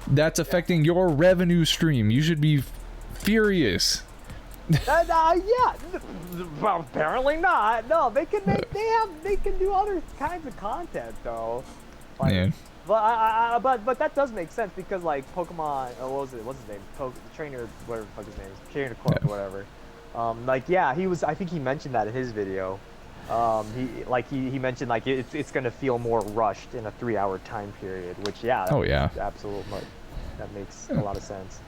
That's affecting your revenue stream. You should be furious. Yeah. Well, apparently not. No, they can do other kinds of content though. Like, Yeah. But that does make sense, because like Pokemon, what's his name? Trainer, whatever the fuck his name is, Trainer Club, Yeah. whatever. Like, yeah, I think he mentioned that in his video. He mentioned like it's gonna feel more rushed in a 3-hour time period, which yeah. Absolutely, that makes a lot of sense.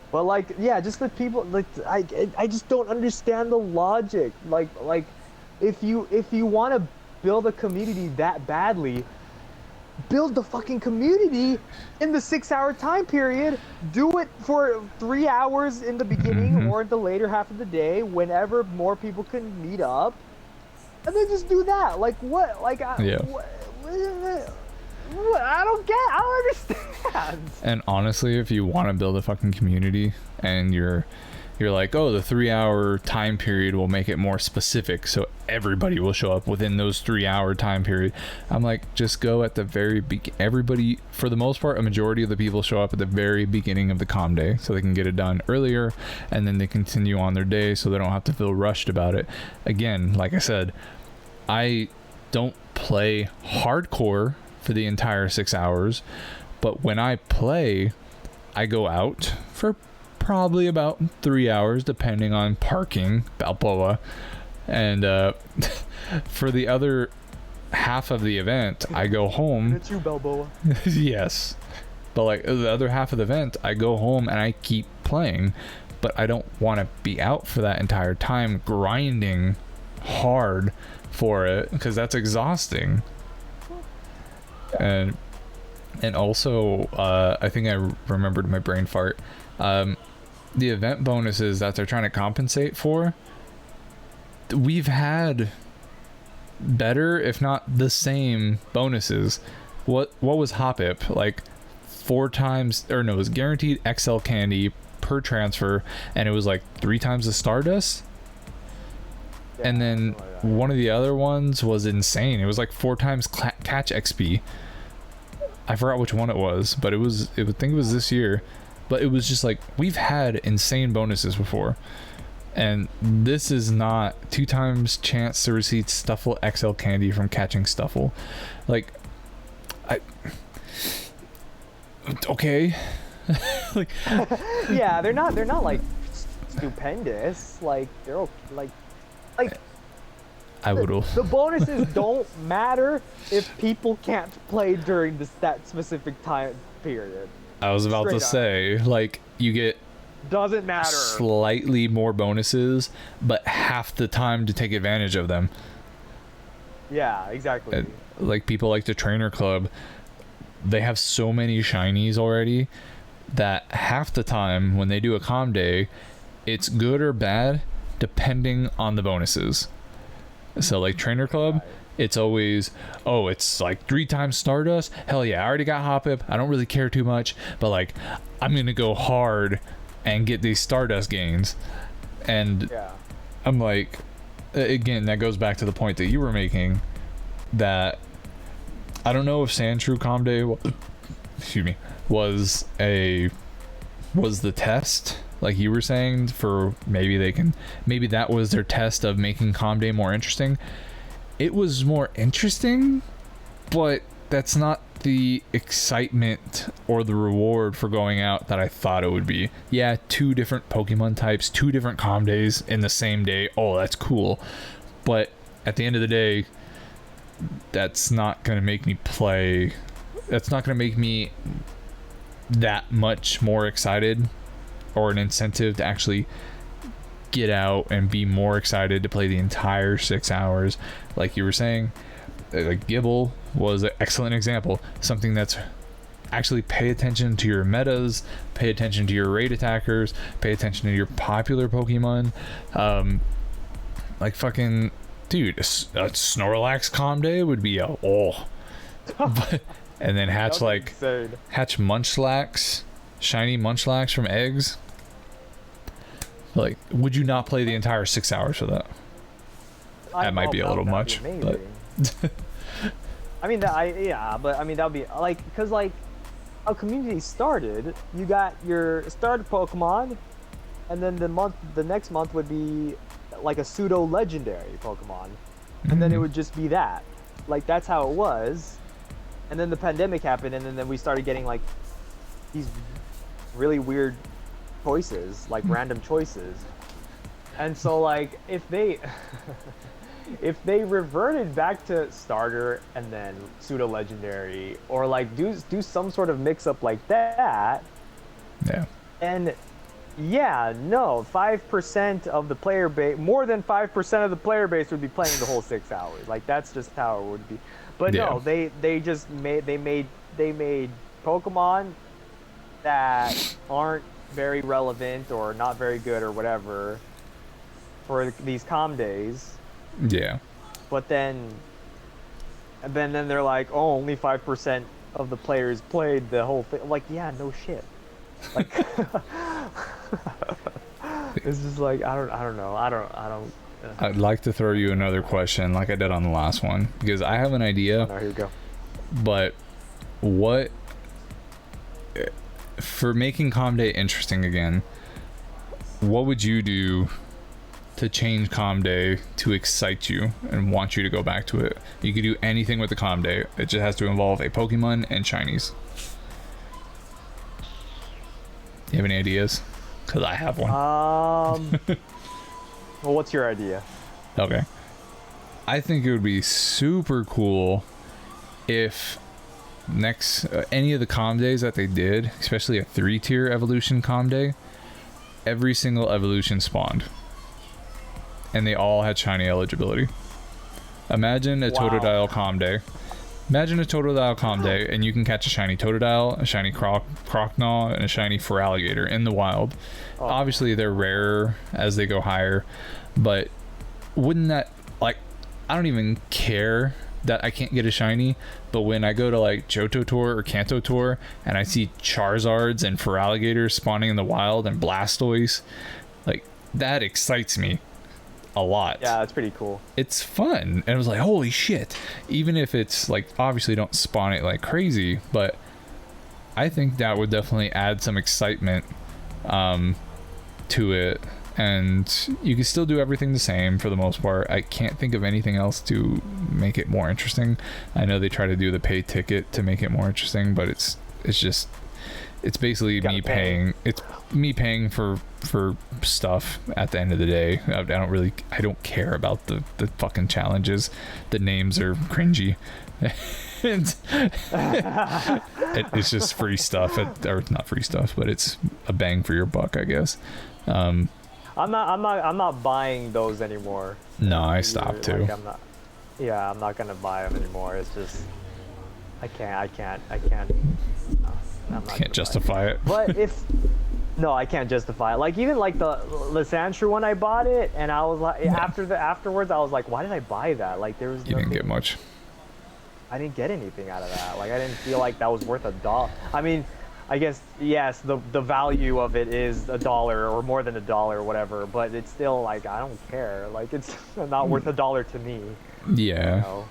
But like, yeah, just the people, like, I just don't understand the logic. Like if you want to build a community that badly, build the fucking community in the 6-hour time period. Do it for 3 hours in the beginning or the later half of the day, whenever more people can meet up, and then just do that. Like what? Like Yeah. I don't understand. And honestly, if you want to build a fucking community and you're like, oh, the 3-hour time period will make it more specific, so everybody will show up within those 3-hour time period. I'm like, just go at the very everybody, for the most part, a majority of the people show up at the very beginning of the comm day, so they can get it done earlier, and then they continue on their day, so they don't have to feel rushed about it. Again, like I said, I don't play hardcore for the entire 6 hours, but when I play, I go out for probably about 3 hours, depending on parking, Balboa, and for the other half of the event, I go home. It's you, Balboa. Yes, but like the other half of the event, I go home and I keep playing, but I don't want to be out for that entire time grinding hard for it, because that's exhausting. And also, I think I remembered my brain fart. The event bonuses that they're trying to compensate for, we've had better, if not the same, bonuses. What was Hoppip? Like 4 times, or no, it was guaranteed XL candy per transfer, and it was like 3 times the Stardust. Yeah, And then one of the other ones was insane. It was like 4 times catch XP. I forgot which one it was, but I think it was this year. But it was just like, we've had insane bonuses before, and this is not 2 times chance to receive Stuffle XL candy from catching Stuffle. Like, okay. Like, yeah, they're not like stupendous. Like they're like I would. The bonuses don't matter if people can't play during that specific time period. I was about to say, like, you get doesn't matter. Slightly more bonuses, but half the time to take advantage of them. Yeah, exactly. Like, people like the Trainer Club, they have so many shinies already that half the time when they do a comm day, it's good or bad depending on the bonuses. So like Trainer Club, it's always, oh, it's like 3 times Stardust. Hell yeah, I already got Hoppip. I don't really care too much, but like, I'm gonna go hard and get these Stardust gains. And yeah. I'm like, again, that goes back to the point that you were making, that I don't know if Sandshrew Comm Day was the test, like you were saying, for maybe that was their test of making Comm Day more interesting. It was more interesting, but that's not the excitement or the reward for going out that I thought it would be. Yeah, 2 different Pokemon types, 2 different comm days in the same day. Oh, that's cool. But at the end of the day, that's not going to make me play. That's not going to make me that much more excited, or an incentive to actually get out and be more excited to play the entire 6 hours. Like you were saying, like Gibble was an excellent example. Something that's actually pay attention to your metas, pay attention to your raid attackers, pay attention to your popular Pokemon. Like fucking Dude, a Snorlax Comm Day would be a but, and then hatch like insane. hatch Munchlax, shiny Munchlax from eggs. Like, would you not play the entire 6 hours for that? That might be a little much, but I mean, but I mean that'd be like, because like how community started, you got your starter Pokemon, and then the next month would be like a pseudo legendary Pokemon, and then it would just be that. Like, that's how it was, and then the pandemic happened, and then we started getting like these really weird choices, like random choices, and so like if they if they reverted back to starter and then pseudo legendary, or like do some sort of mix up like that, yeah, and yeah, no, 5% of the player base, more than 5% of the player base would be playing the whole 6 hours. Like, that's just how it would be. But no, they just made Pokemon that aren't very relevant or not very good or whatever for these comm days. Yeah. But then they're like, oh, only 5% of the players played the whole thing. Like, yeah, no shit. Like, it's just like, I don't know. I'd like to throw you another question, like I did on the last one, because I have an idea. Oh, here you go. But what, for making Comm Day interesting again, what would you do to change Comm Day to excite you and want you to go back to it? You could do anything with the Comm Day. It just has to involve a Pokemon and Chinese. You have any ideas? Because I have one. Well, what's your idea? Okay. I think it would be super cool if any of the Comm Days that they did, especially a 3-tier evolution Comm Day, every single evolution spawned. And they all had shiny eligibility. Imagine a Totodile Comm Day. Imagine a Totodile Comm Day, and you can catch a shiny Totodile, a shiny Crocnaw, and a shiny Feraligatr in the wild. Oh. Obviously, they're rarer as they go higher, but wouldn't that, like, I don't even care that I can't get a shiny, but when I go to, like, Johto Tour or Kanto Tour, and I see Charizards and Feraligatrs spawning in the wild, and Blastoise, like, that excites me a lot. Yeah, that's pretty cool. It's fun, and it was like, holy shit. Even if it's like, obviously don't spawn it like crazy, but I think that would definitely add some excitement to it, and you can still do everything the same for the most part. I can't think of anything else to make it more interesting. I know they try to do the pay ticket to make it more interesting, but it's basically me paying. It's me paying for stuff at the end of the day. I don't care about the fucking challenges. The names are cringy. It's just free stuff, or not free stuff, but it's a bang for your buck, I guess. I'm not buying those anymore. No, I stopped too. Like, I'm not gonna buy them anymore. It's just I can't. No, I can't justify it. But no, I can't justify it. Like, even like the Lysandre one, I bought it, and I was like, afterwards, I was like, why did I buy that? Like, there was you didn't get much. I didn't get anything out of that. Like, I didn't feel like that was worth $1. I mean, I guess yes, the value of it is $1 or more than $1 or whatever, but it's still like, I don't care. Like, it's not worth $1 to me. Yeah. You know?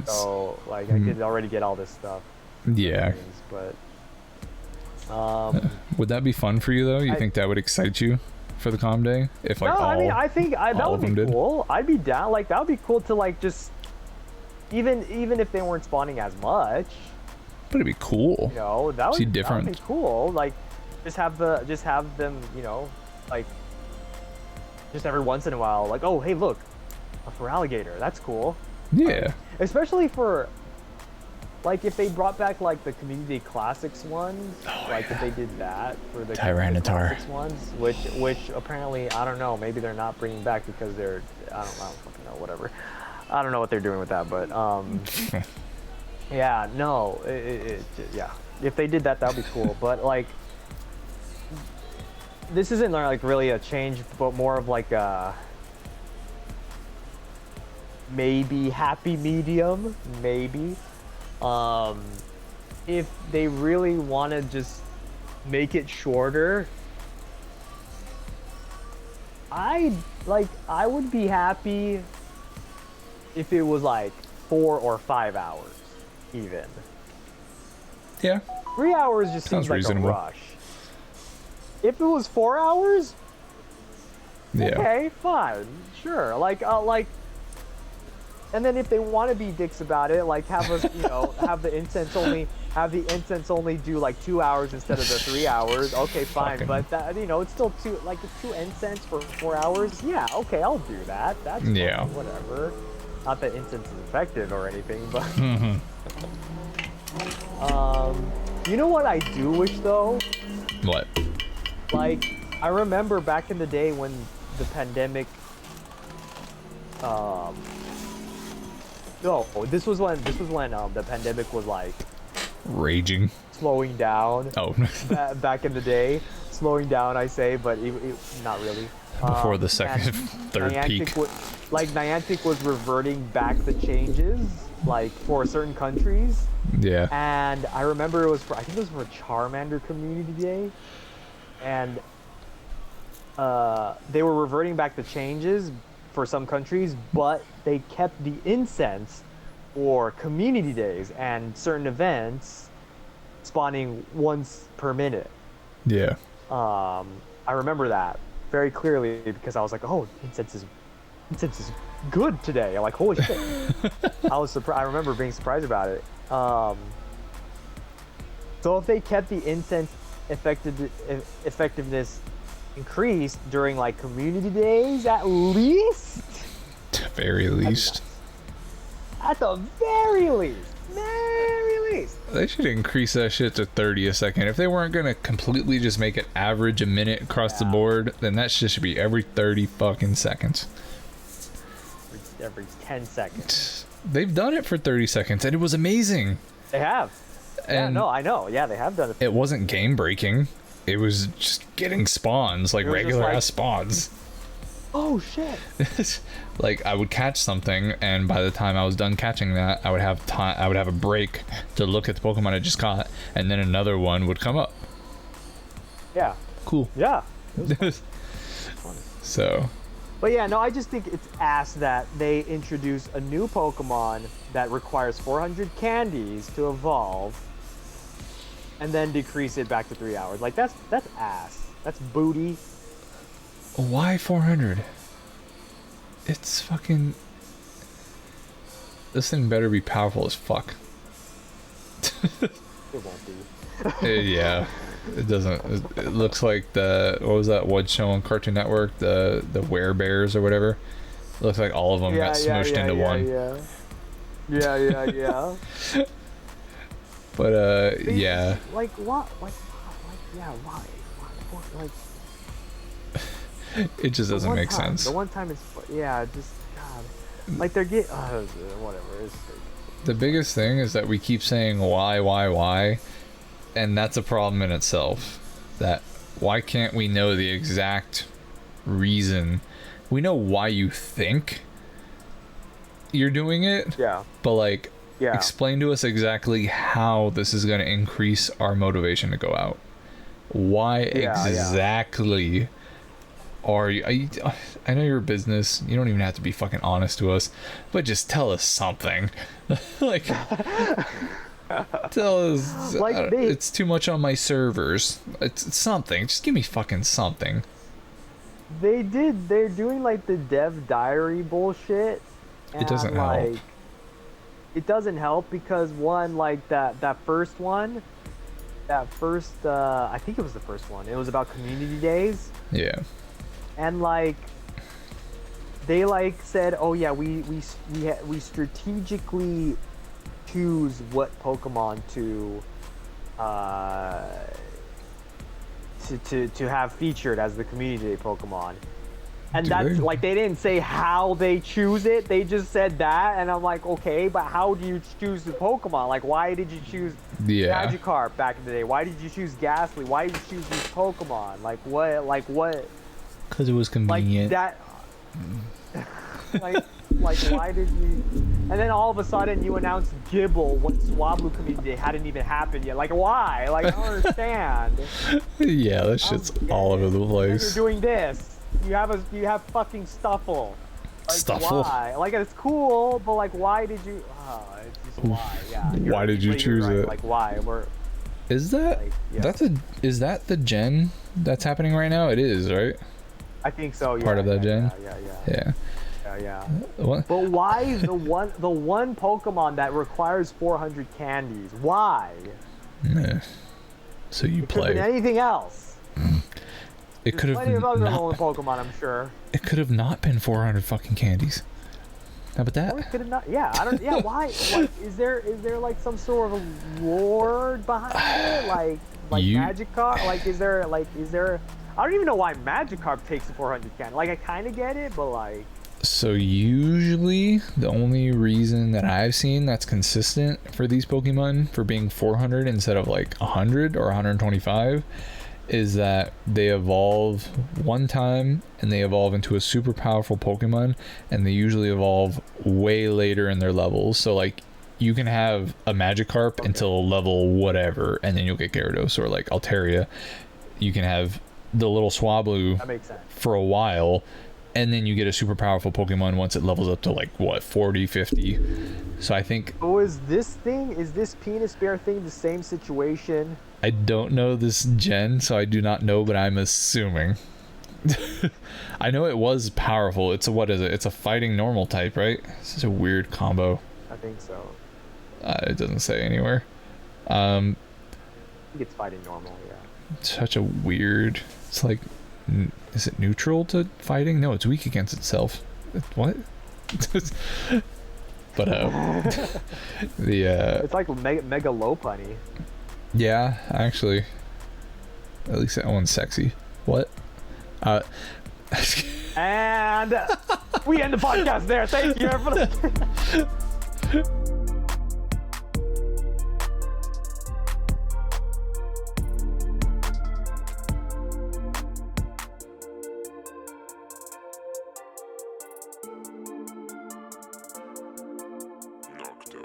So like, I could already get all this stuff. Yeah. But would that be fun for you though? You think that would excite you for the Comm Day? If like, I mean, I think that would be cool. I'd be down. Like, that would be cool to like just even if they weren't spawning as much. But it'd be cool. You know, that would be cool. Like, just have them. You know, like just every once in a while, like, oh hey, look, a Feraligatr. That's cool. Yeah. Especially for. Like, if they brought back, like, the Community Classics ones, if they did that for the Tyranitar Classics ones, which apparently, I don't know, maybe they're not bringing back because they're, I don't fucking know, whatever. I don't know what they're doing with that, but, yeah, no, yeah. If they did that, that would be cool, but, like, this isn't, like, really a change, but more of, like, maybe happy medium, maybe. If they really want to just make it shorter, I would be happy if it was like 4 or 5 hours, even. Yeah. 3 hours just Sounds seems like reasonable. a rush. If it was 4 hours, Yeah. okay, fine, sure. And then if they want to be dicks about it, like have us, have the incense only do like 2 hours instead of the 3 hours. Okay, fine, Fucking- but that, it's still it's 2 incense for 4 hours. Yeah, okay, I'll do that. That's fine, Yeah. whatever. Not that incense is effective or anything, but you know what I do wish though? What? Like, I remember back in the day when the pandemic, no, this was when the pandemic was like Raging. slowing down. Oh. Back in the day, slowing down, I say, but not really. Before the And second, third peak. Niantic was reverting back the changes, like for certain countries. Yeah. And I remember I think it was for Charmander Community Day, and they were reverting back the changes for some countries, but they kept the incense for community days and certain events spawning once per minute. Yeah. I remember that very clearly because I was like, oh, incense is good today. I'm like, holy shit. I was surprised. I remember being surprised about it. So if they kept the incense effectiveness increased during like community days, at least, Very least. at the very least, They should increase that shit to 30 a second. If they weren't gonna completely just make it average a minute across the board, then that shit should be every 30 fucking seconds. every 10 seconds. They've done it for 30 seconds and it was amazing. They have. Yeah, And no, I know. Yeah, they have done it. it wasn't game breaking. It was just getting spawns, like It was just regular like- ass spawns. Oh shit. Like I would catch something, and by the time I was done catching that, I would have time. I would have a break to look at the Pokemon I just caught, and then another one would come up. Yeah. Cool. Yeah. So But yeah, no, I just think it's ass that they introduce a new Pokemon that requires 400 candies to evolve, and then decrease it back to 3 hours. Like that's ass. That's booty. why 400? It's fucking. This thing better be powerful as fuck. It won't be. Yeah, it doesn't. It looks like what was that one show on Cartoon Network? The Werebears or whatever. It looks like all of them got smushed into one. Yeah. But yeah. Like what? Like yeah. Why? Like It just doesn't make sense. The one time it's just God. Like they're whatever. It's The biggest thing is that we keep saying why, and that's a problem in itself. That why can't we know the exact reason? We know why you think you're doing it, yeah. but like Yeah. explain to us exactly how this is going to increase our motivation to go out. Why exactly are you? I know you're a business. You don't even have to be fucking honest to us, but just tell us something. Like, tell us. Like it's too much on my servers. It's something. Just give me fucking something. They're doing like the dev diary bullshit. It doesn't like, help. It doesn't help because one, like that first one, I think it was the first one. It was about community days. Yeah. And like they like said, oh yeah, we strategically choose what Pokemon to have featured as the community day Pokemon. And Do that's they? like they didn't say how they choose it. They just said that, and I'm like, okay, but how do you choose the Pokemon? Like, why did you choose Magikarp back in the day? Why did you choose Ghastly? Why did you choose these Pokemon? Like what? Because it was Like convenient. that. Like Like, why did you? And then all of a sudden you announced Gibble when Swablu community hadn't even happened yet. Like, why? Like, I don't understand. Yeah, that shit's all over the And then place. you're doing this. You have fucking Stuffle. Like, Stuffle? why? Like, it's cool, but like, why did you? Oh, it's just why? Yeah. Why did you choose right. it? Like, why? Is that Like, yeah. is that the gen that's happening right now? It is, right? I think so. Yeah. Part of that gen. Yeah. What? But why the one Pokemon that requires 400 candies? Why? Yeah. So you It could have play. been anything else. It could have Plenty of other not. Pokemon, I'm sure. It could have not been 400 fucking candies. How about Or it that? could have not. Yeah, I don't. Yeah, why? Like, is there like some sort of a lore behind it? Like Magikarp? Like, is there? I don't even know why Magikarp takes the 400 candy. Like, I kind of get it, but like. So usually the only reason that I've seen that's consistent for these Pokemon for being 400 instead of like 100 or 125 is that they evolve one time and they evolve into a super powerful Pokemon, and they usually evolve way later in their levels. So like you can have a Magikarp until level whatever, and then you'll get Gyarados, or like Altaria. You can have the little Swablu That makes sense. for a while, and then you get a super powerful Pokemon once it levels up to like what, 40, 50. So I think. Oh, is this penis bear thing the same situation? I don't know this gen, so I do not know, but I'm assuming. I know it was powerful. It's a, what is it? It's a fighting normal type, right? It's such a weird combo. I think so. It doesn't say anywhere. I think it's fighting normal. Yeah. Such a weird. It's like, is it neutral to fighting? No, it's weak against itself. What? But It's like mega low punny. Yeah, actually, at least that one's sexy. What? And we end the podcast there. Thank you for Nocto.